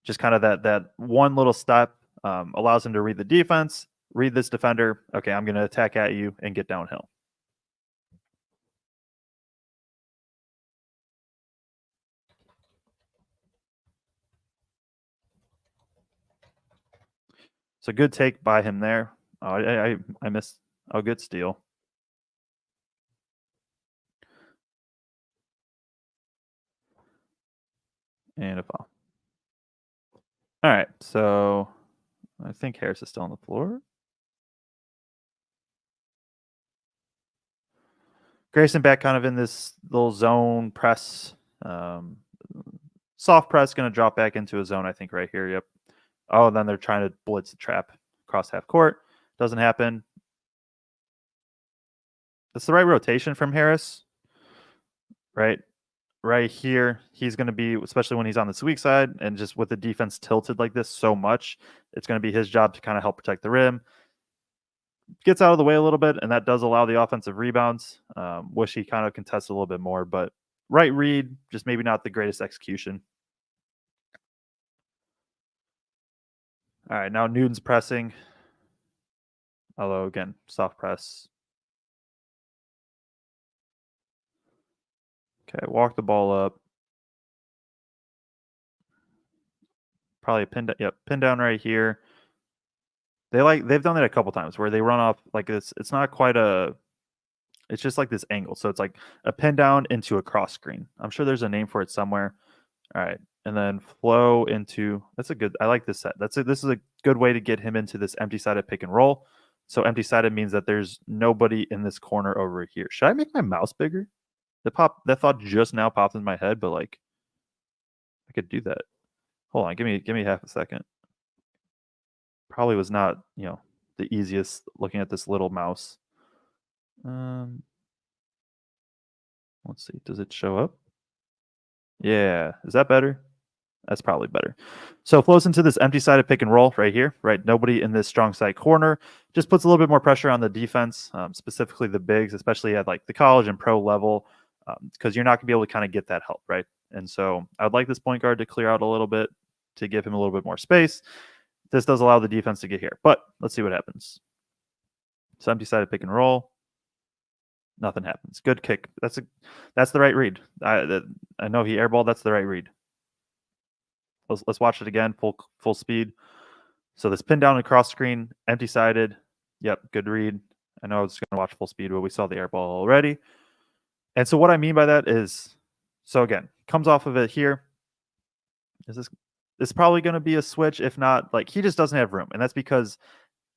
just kind of that one little step allows him to read the defense, read this defender. Okay, I'm going to attack at you and get downhill. So good take by him there. Oh, I missed. Oh, good steal. And a foul. All right, so I think Harris is still on the floor. Grayson back kind of in this little zone press. Soft press, going to drop back into a zone, I think, right here. Yep. Oh, then they're trying to blitz the trap across half court. Doesn't happen. That's the right rotation from Harris. Right here, he's going to be, especially when he's on this weak side, and just with the defense tilted like this so much, it's going to be his job to kind of help protect the rim. Gets out of the way a little bit, and that does allow the offensive rebounds. Wish he kind of contested a little bit more, but right read, just maybe not the greatest execution. All right, now Newton's pressing. Although, again, soft press. Okay, walk the ball up. Probably a pin. Yep, pin down right here. They've done that a couple times where they run off like this. It's not quite a. It's just like this angle, so it's like a pin down into a cross screen. I'm sure there's a name for it somewhere. All right, and then flow into. That's a good. I like this set. This is a good way to get him into this empty sided pick and roll. So empty sided means that there's nobody in this corner over here. Should I make my mouse bigger? That thought just now popped in my head, but like I could do that. Hold on, give me half a second. Probably was not, the easiest looking at this little mouse. Let's see. Does it show up? Yeah. Is that better? That's probably better. So flows into this empty sided pick and roll right here, right? Nobody in this strong side corner. Just puts a little bit more pressure on the defense, specifically the bigs, especially at like the college and pro level, because you're not going to be able to kind of get that help, right? And so I'd like this point guard to clear out a little bit to give him a little bit more space. This does allow the defense to get here, but let's see what happens. So empty sided pick and roll. Nothing happens. Good kick. That's the right read. I know he airballed. That's the right read. Let's watch it again, full speed. So this pin down and cross screen, empty sided. Yep, good read. I know I was going to watch full speed, but we saw the airball already. And so what I mean by that is, so again, comes off of it here. This is probably going to be a switch, if not, like he just doesn't have room, and that's because,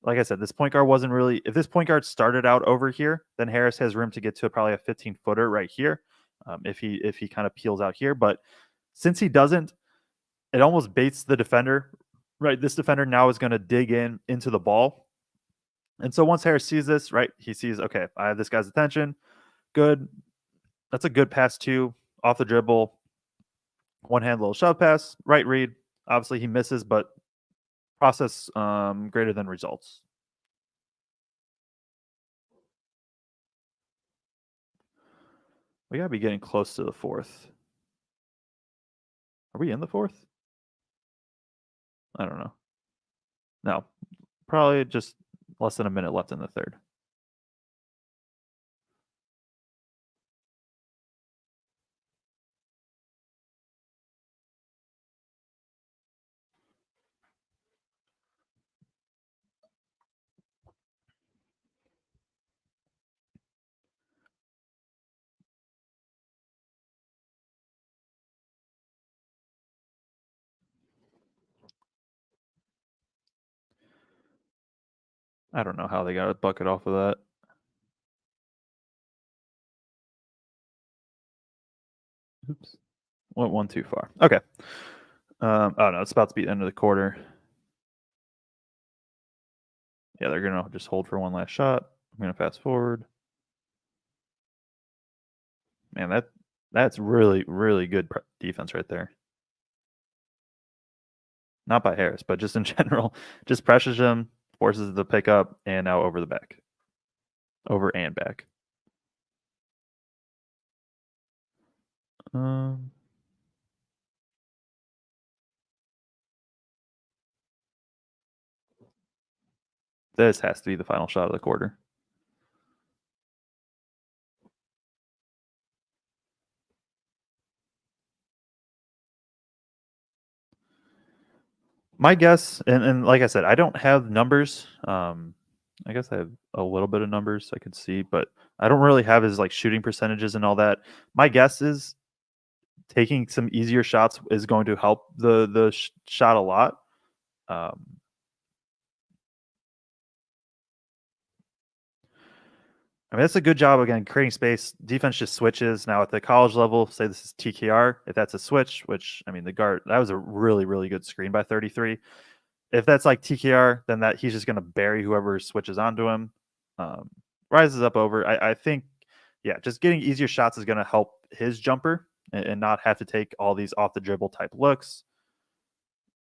like I said, this point guard wasn't really. If this point guard started out over here, then Harris has room to get to probably a 15-footer right here, if he kind of peels out here. But since he doesn't, it almost baits the defender. Right, this defender now is going to dig into the ball, and so once Harris sees this, right, he sees, okay, I have this guy's attention. Good, that's a good pass too, off the dribble, one hand little shove pass, right read. Obviously he misses, but process greater than results. We gotta be getting close to the fourth. Are we in the fourth? I don't know. No, probably just less than a minute left in the third. I don't know how they got a bucket off of that. Oops. Went one too far. Okay. Oh no, it's about to be the end of the quarter. Yeah, they're gonna just hold for one last shot. I'm gonna fast forward. Man, that's really really good defense right there. Not by Harris, but just in general. Just pressures him, forces the pickup, and now over the back, over and back. Um, this has to be the final shot of the quarter. My guess, and like I said, I don't have numbers. I guess I have a little bit of numbers I could see, but I don't really have his like shooting percentages and all that. My guess is taking some easier shots is going to help the shot a lot. Um, I mean, that's a good job again creating space. Defense just switches now at the college level. Say this is TKR. If that's a switch, which I mean, the guard that was a really really good screen by 33. If that's like TKR, then that he's just going to bury whoever switches onto him. Um, rises up over. I think, yeah, just getting easier shots is going to help his jumper and not have to take all these off the dribble type looks.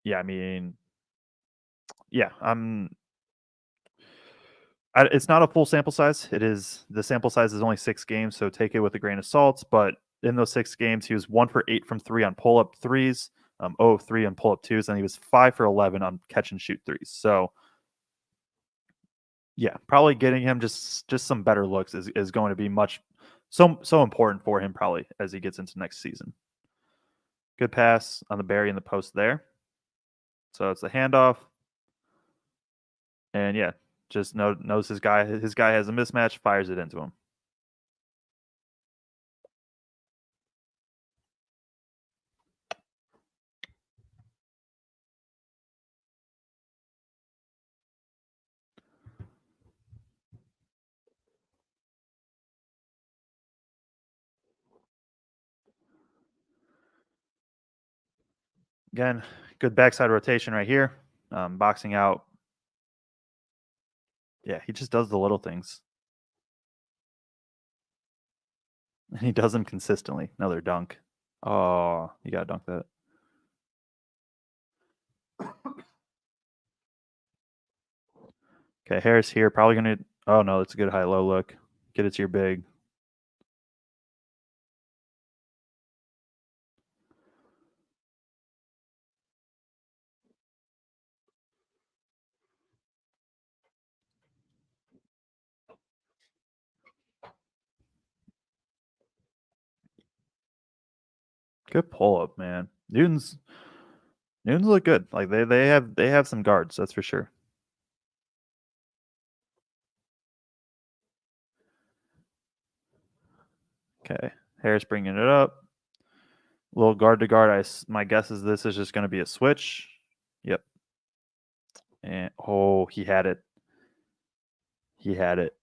Yeah, I mean, yeah, it's not a full sample size. It is the sample size is only 6 games, so take it with a grain of salt. But in those 6 games, he was 1 for 8 from three on pull up threes, 0 of 3 on pull up twos, and he was 5 for 11 on catch and shoot threes. So yeah, probably getting him just some better looks is going to be so important for him probably as he gets into next season. Good pass on the Barry in the post there. So it's a handoff. And yeah, just knows his guy has a mismatch, fires it into him. Again, good backside rotation right here. Boxing out. Yeah, he just does the little things. And he does them consistently. Another dunk. Oh, you gotta dunk that. Okay, Harris here. Probably gonna. Oh no, that's a good high-low look. Get it to your big. Good pull up, man. Newton's look good. Like they have some guards, that's for sure. Okay, Harris bringing it up. Little guard to guard. My guess is this is just going to be a switch. Yep. And oh, he had it. He had it.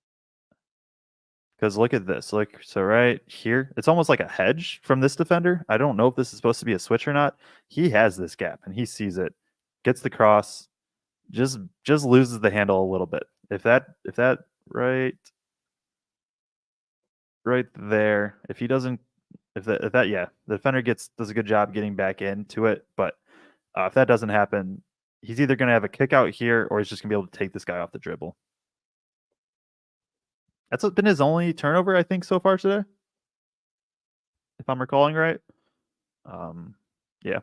Because look at this. Look, so right here, it's almost like a hedge from this defender. I don't know if this is supposed to be a switch or not. He has this gap and he sees it, gets the cross, just loses the handle a little bit. If that right there, if he doesn't, if that yeah, the defender does a good job getting back into it. But if that doesn't happen, he's either going to have a kick out here or he's just going to be able to take this guy off the dribble. That's been his only turnover, I think, so far today. if I'm recalling right. Yeah.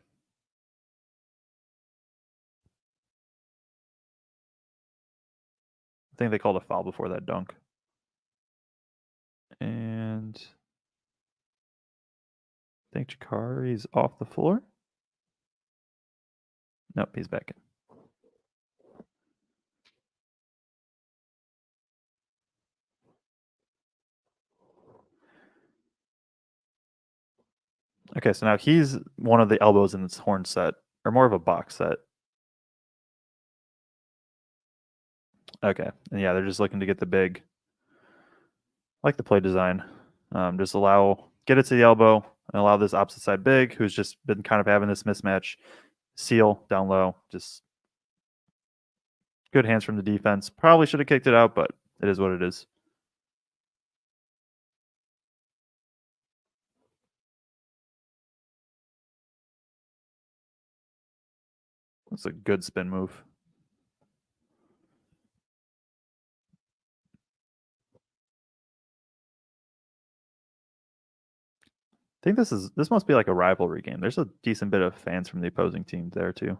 I think they called a foul before that dunk. And I think Gicarri's off the floor. Nope, he's back in. Okay, so now he's one of the elbows in this horn set, or more of a box set. Okay, and yeah, they're just looking to get the big. I like the play design. Just get it to the elbow and allow this opposite side big, who's just been kind of having this mismatch, seal down low. Just good hands from the defense. Probably should have kicked it out, but it is what it is. That's a good spin move. I think this must be like a rivalry game. There's a decent bit of fans from the opposing team there too.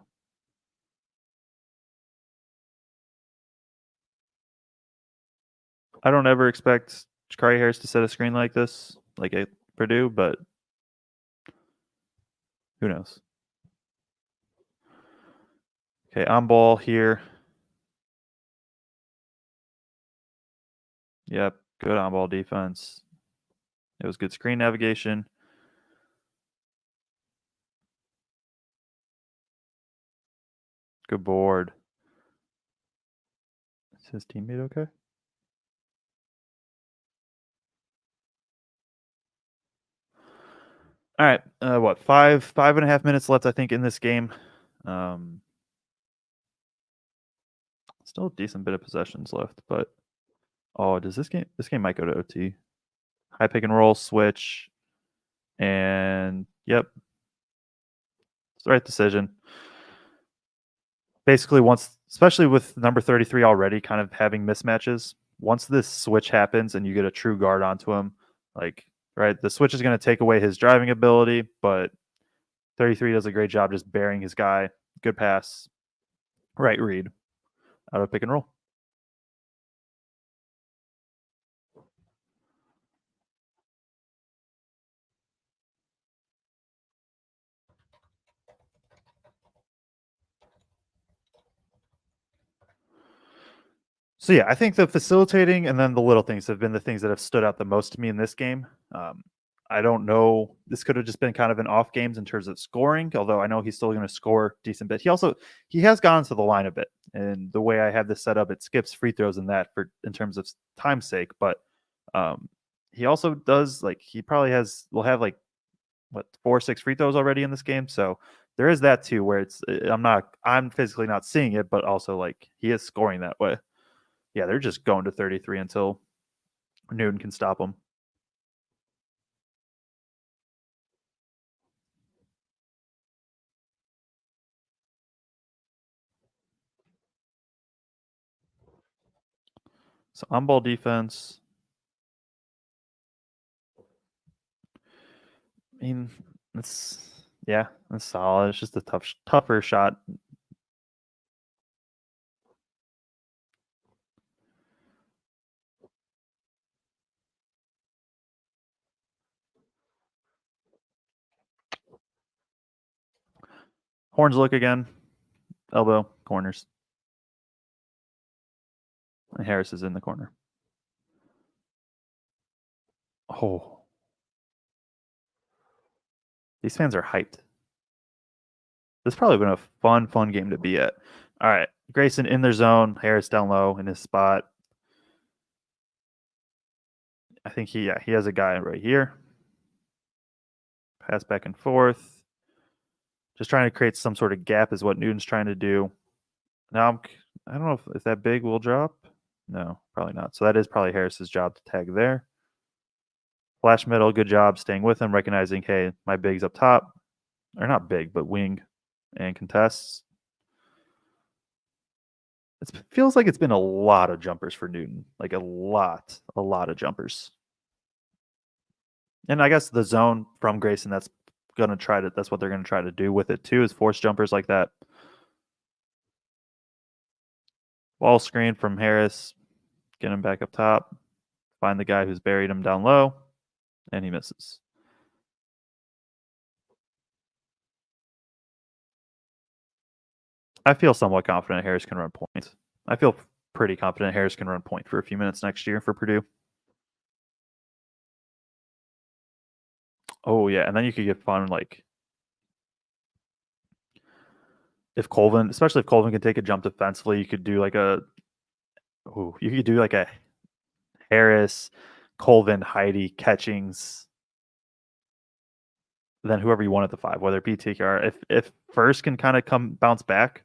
I don't ever expect Gicarri Harris to set a screen like this, like at Purdue, but who knows? Okay, on ball here. Yep, good on ball defense. It was good screen navigation. Good board. Is his teammate okay? All right. What, 5.5 minutes left, I think, in this game. Still a decent bit of possessions left, but this game might go to OT. High pick and roll switch, and yep, it's the right decision. Basically, especially with number 33 already kind of having mismatches, once this switch happens and you get a true guard onto him, like, right, the switch is going to take away his driving ability, but 33 does a great job just burying his guy. Good pass, right read, out of pick and roll. So yeah, I think the facilitating and then the little things have been the things that have stood out the most to me in this game. I don't know. This could have just been kind of an off games in terms of scoring, although I know he's still going to score decent bit. He has gone to the line a bit, and the way I have this set up, it skips free throws in terms of time's sake. But he also does he probably will have 4 or 6 free throws already in this game. So there is that too, where I'm physically not seeing it, but also he is scoring that way. Yeah, they're just going to 33 until Newton can stop them. So on ball defense. I mean, it's solid. It's just a tougher shot. Horns look again. Elbow, corners. And Harris is in the corner. Oh. These fans are hyped. This probably been a fun game to be at. All right. Grayson in their zone. Harris down low in his spot. I think he has a guy right here. Pass back and forth. Just trying to create some sort of gap is what Newton's trying to do. Now I don't know if that big will drop. No, probably not. So that is probably Harris's job to tag there. Flash middle, good job staying with him, recognizing, hey, my big's up top. Or not big, but wing and contests. It feels like it's been a lot of jumpers for Newton. Like a lot of jumpers. And I guess the zone from Grayson, that's what they're gonna try to do with it too, is force jumpers like that. Ball screen from Harris, get him back up top, find the guy who's buried him down low, and he misses. I feel somewhat confident Harris can run point. I feel pretty confident Harris can run point for a few minutes next year for Purdue. Oh yeah, and then you could get fun like if Colvin, especially if Colvin can take a jump defensively, you could do like a Harris, Colvin, Heidi catchings, then whoever you want at the 5, whether it be TKR. If First can kind of come bounce back,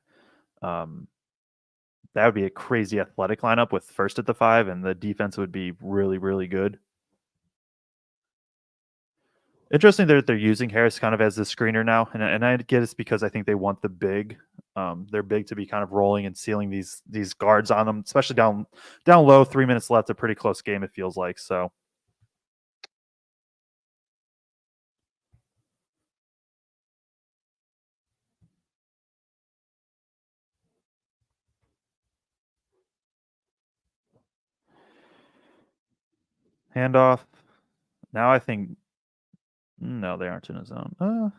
that would be a crazy athletic lineup with First at the 5, and the defense would be really, really good. Interesting that they're using Harris kind of as the screener now, and I get it's because I think they want the big, their big to be kind of rolling and sealing these guards on them, especially down low. 3 minutes left, a pretty close game. It feels like so. Handoff. Now I think no, they aren't in a zone.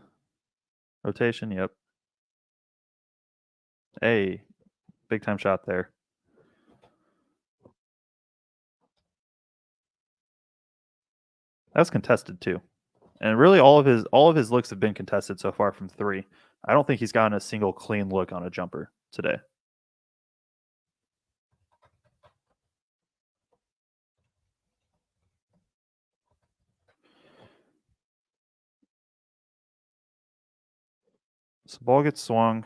Rotation. Yep. Hey, big time shot there. That's contested too, and really all of his looks have been contested so far from 3. I don't think he's gotten a single clean look on a jumper today. So ball gets swung.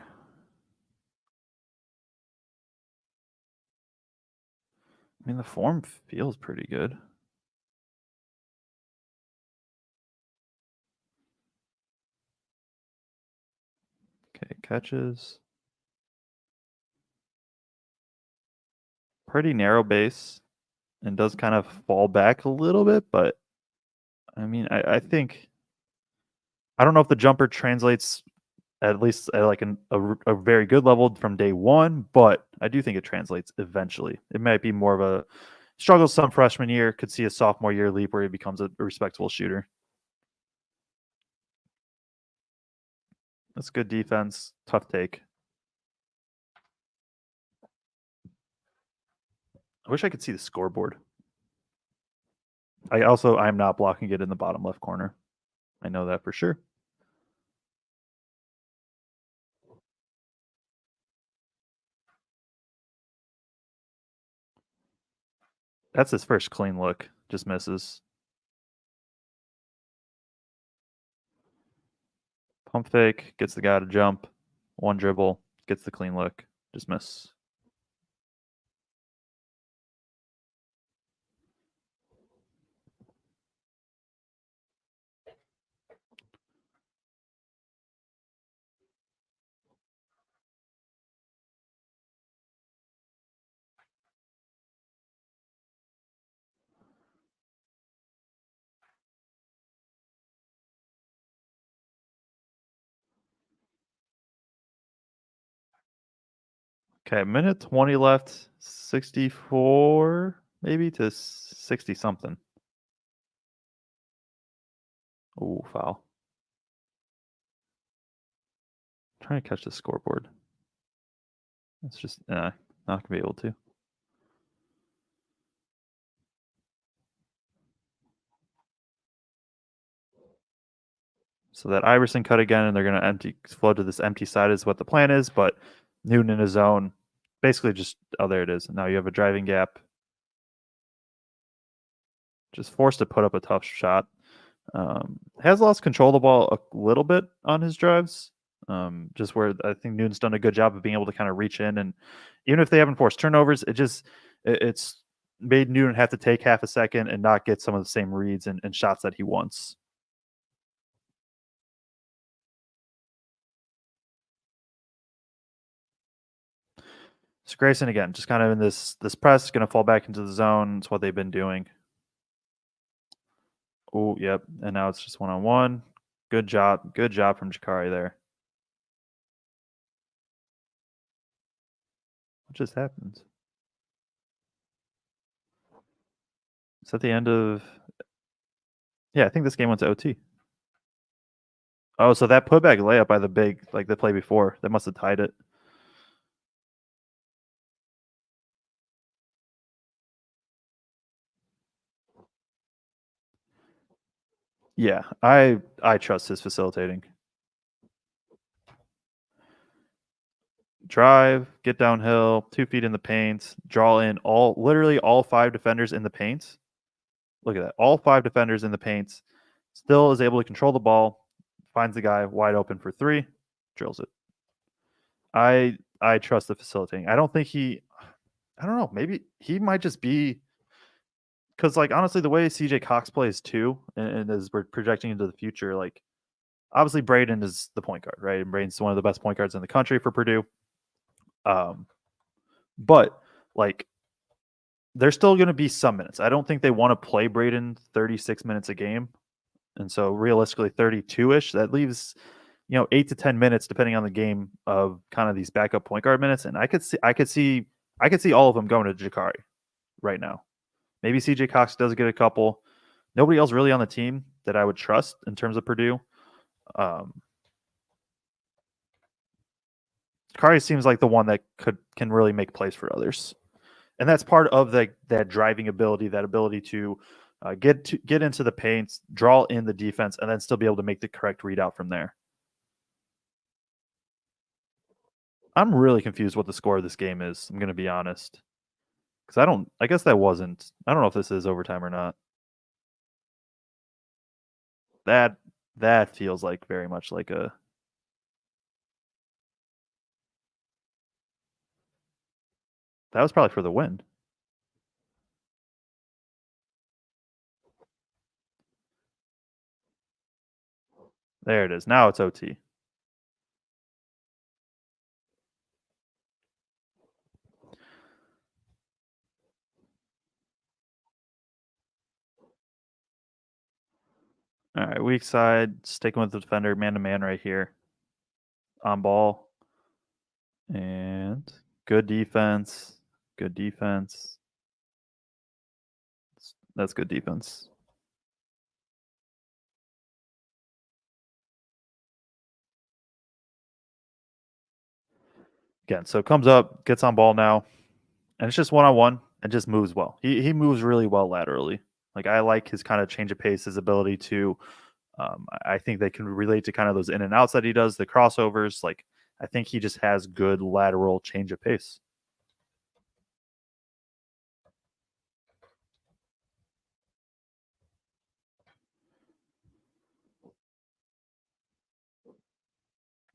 I mean, the form feels pretty good. Okay, catches. Pretty narrow base and does kind of fall back a little bit, but I mean, I think I don't know if the jumper translates at least at like a very good level from day one, but I do think it translates eventually. It might be more of a struggle some freshman year, could see a sophomore year leap where he becomes a respectable shooter. That's good defense, tough take. I wish I could see the scoreboard. I'm not blocking it in the bottom left corner. I know that for sure. That's his first clean look. Just misses. Pump fake, gets the guy to jump. One dribble, gets the clean look. Just miss. Okay, minute 20 left. 64 maybe to 60 something. Oh, foul. Trying to catch the scoreboard. It's just not gonna be able to. So that Iverson cut again, and they're gonna flow to this empty side is what the plan is. But Newton in his zone, basically just there it is. Now you have a driving gap. Just forced to put up a tough shot. Has lost control of the ball a little bit on his drives. Just where I think Newton's done a good job of being able to kind of reach in, and even if they haven't forced turnovers, it's made Newton have to take half a second and not get some of the same reads and shots that he wants. So Grayson again, just kind of in this press, going to fall back into the zone. It's what they've been doing. Oh, yep. And now it's just 1-on-1. Good job. Good job from Gicarri there. What just happened? Is that the end of? Yeah, I think this game went to OT. Oh, so that putback layup by the big, like the play before, that must have tied it. Yeah, I trust his facilitating. Drive, get downhill, 2 feet in the paint, draw in literally all 5 defenders in the paint. Look at that. All 5 defenders in the paint. Still is able to control the ball, finds the guy wide open for 3, drills it. I trust the facilitating. I don't think I don't know, maybe he might just be because, like, honestly, the way CJ Cox plays too, and as we're projecting into the future, like, obviously Braden is the point guard, right? And Braden's one of the best point guards in the country for Purdue. Um, but like there's still going to be some minutes. I don't think they want to play Braden 36 minutes a game. And so realistically 32-ish, that leaves 8 to 10 minutes depending on the game of kind of these backup point guard minutes, and I could see all of them going to Gicarri right now. Maybe CJ Cox does get a couple. Nobody else really on the team that I would trust in terms of Purdue. Gicarri seems like the one that can really make plays for others. And that's part of that driving ability, that ability to get into the paint, draw in the defense, and then still be able to make the correct readout from there. I'm really confused what the score of this game is. I'm going to be honest, because I guess that wasn't. I don't know if this is overtime or not. That that feels like very much like a. That was probably for the win. There it is. Now it's OT. All right, weak side, sticking with the defender, man to man right here, on ball, and good defense. Good defense. That's good defense. Again, so comes up, gets on ball now, and it's just 1-on-1 and just moves well. He moves really well laterally. Like, I like his kind of change of pace, his ability to. I think they can relate to kind of those in and outs that he does, the crossovers. Like, I think he just has good lateral change of pace.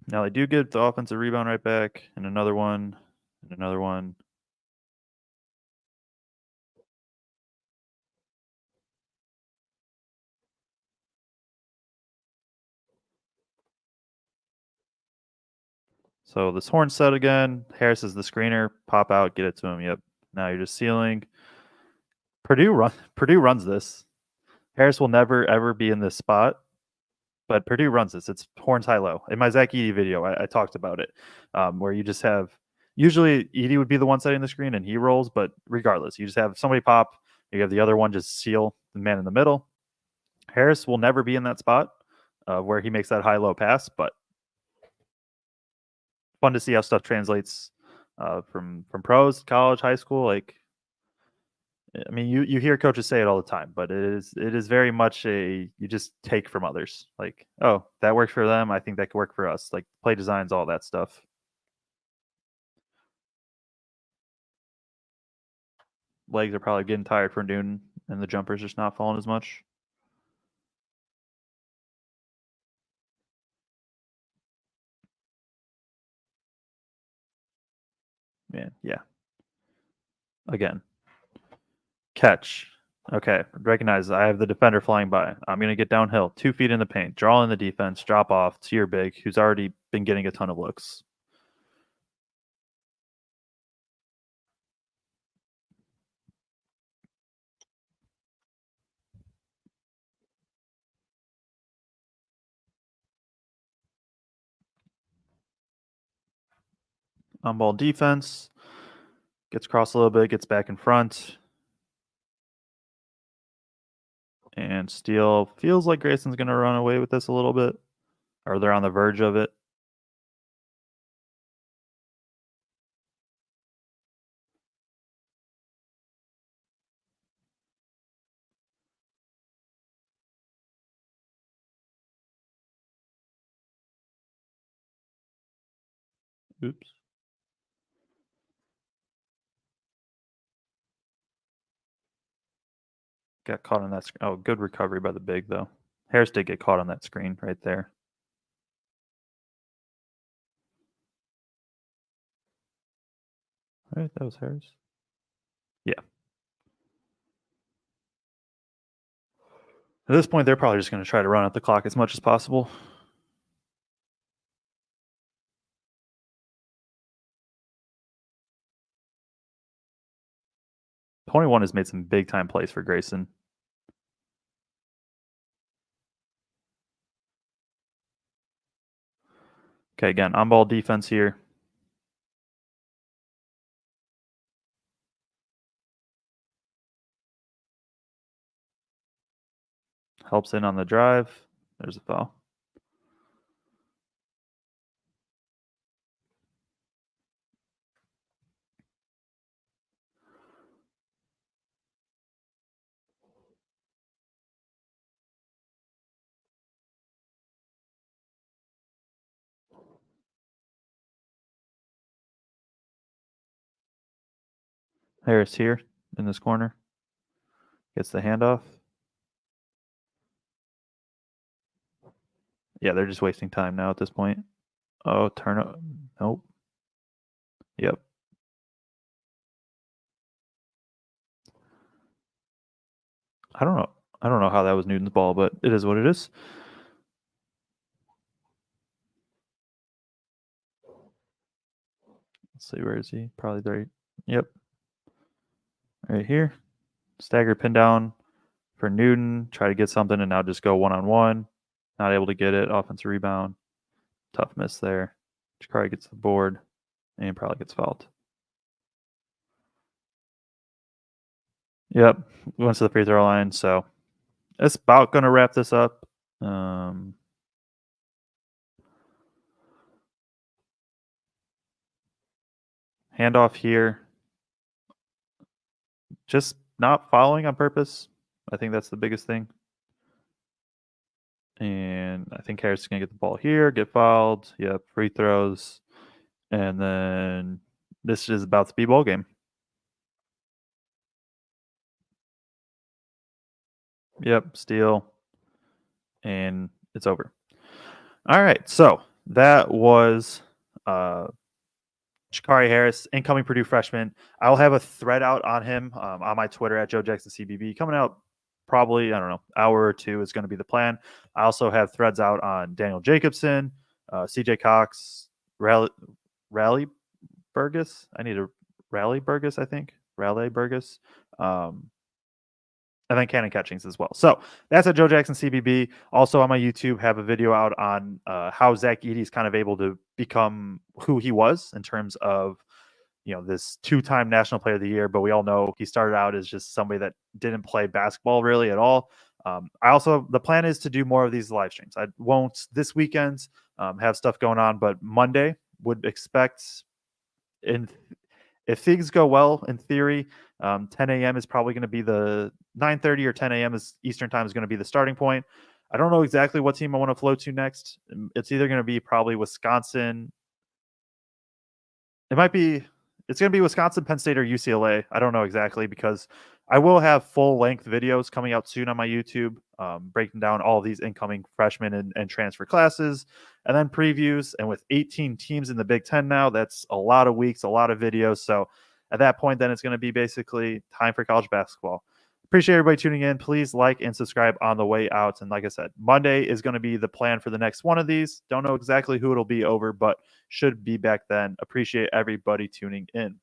Now they do get the offensive rebound right back, and another one, and another one. So this horn set again. Harris is the screener. Pop out, get it to him. Yep. Now you're just sealing. Purdue runs this. Harris will never ever be in this spot, but Purdue runs this. It's horns high low. In my Zach Edey video, I talked about it, where you just have usually Edey would be the one setting the screen and he rolls, but regardless, you just have somebody pop. You have the other one just seal the man in the middle. Harris will never be in that spot where he makes that high low pass, but fun to see how stuff translates from pros, college, high school. Like, I mean, you hear coaches say it all the time, but it is very much you just take from others. Like, oh, that worked for them. I think that could work for us. Like play designs, all that stuff. Legs are probably getting tired from doing, and the jumper's just not falling as much. Man, yeah. Again, catch. Okay, recognize I have the defender flying by. I'm going to get downhill, 2 feet in the paint, draw in the defense, drop off to your big, who's already been getting a ton of looks. On ball defense. Gets across a little bit, gets back in front. And steal. Feels like Grayson's going to run away with this a little bit. Or they're on the verge of it. Oops. Got caught on that screen. Oh, good recovery by the big, though. Harris did get caught on that screen right there. All right, that was Harris. Yeah. At this point, they're probably just going to try to run out the clock as much as possible. '21 has made some big-time plays for Grayson. Okay, again, on-ball defense here. Helps in on the drive. There's a foul. Harris here in this corner. Gets the handoff. Yeah, they're just wasting time now at this point. Oh, turn up. Nope. Yep. I don't know. I don't know how that was Newton's ball, but it is what it is. Let's see, where is he? Probably there. Yep. Right here. Stagger pin down for Newton. Try to get something and now just go one-on-one. Not able to get it. Offensive rebound. Tough miss there. Gicarri gets the board and probably gets fouled. Yep. Went to the free throw line. So that's about going to wrap this up. Handoff here. Just not following on purpose. I think that's the biggest thing. And I think Harris is going to get the ball here, get fouled. Yep, free throws. And then this is about to be ball game. Yep, steal. And it's over. All right, so that was Gicarri Harris, incoming Purdue freshman. I'll have a thread out on him on my Twitter at JoeJacksonCBB coming out probably, I don't know, hour or two is going to be the plan. I also have threads out on Daniel Jacobson, CJ Cox, Raleigh Burgess. I need a Raleigh Burgess, I think. Raleigh Burgess. And then Cannon Catchings as well. So that's at Joe Jackson CBB. Also on my YouTube, have a video out on how Zach Edey is kind of able to become who he was in terms of, you know, this two-time National Player of the Year. But we all know he started out as just somebody that didn't play basketball really at all. The plan is to do more of these live streams. I won't this weekend have stuff going on, but Monday would expect if things go well, in theory, 10 a.m. is probably going to be the 9:30 or 10 a.m. is Eastern time is going to be the starting point. I don't know exactly what team I want to flow to next. It's either going to be probably Wisconsin. It's going to be Wisconsin, Penn State, or UCLA. I don't know exactly because I will have full-length videos coming out soon on my YouTube, breaking down all these incoming freshmen and transfer classes, and then previews. And with 18 teams in the Big Ten now, that's a lot of weeks, a lot of videos. So at that point, then it's going to be basically time for college basketball. Appreciate everybody tuning in. Please like and subscribe on the way out. And like I said, Monday is going to be the plan for the next one of these. Don't know exactly who it'll be over, but should be back then. Appreciate everybody tuning in.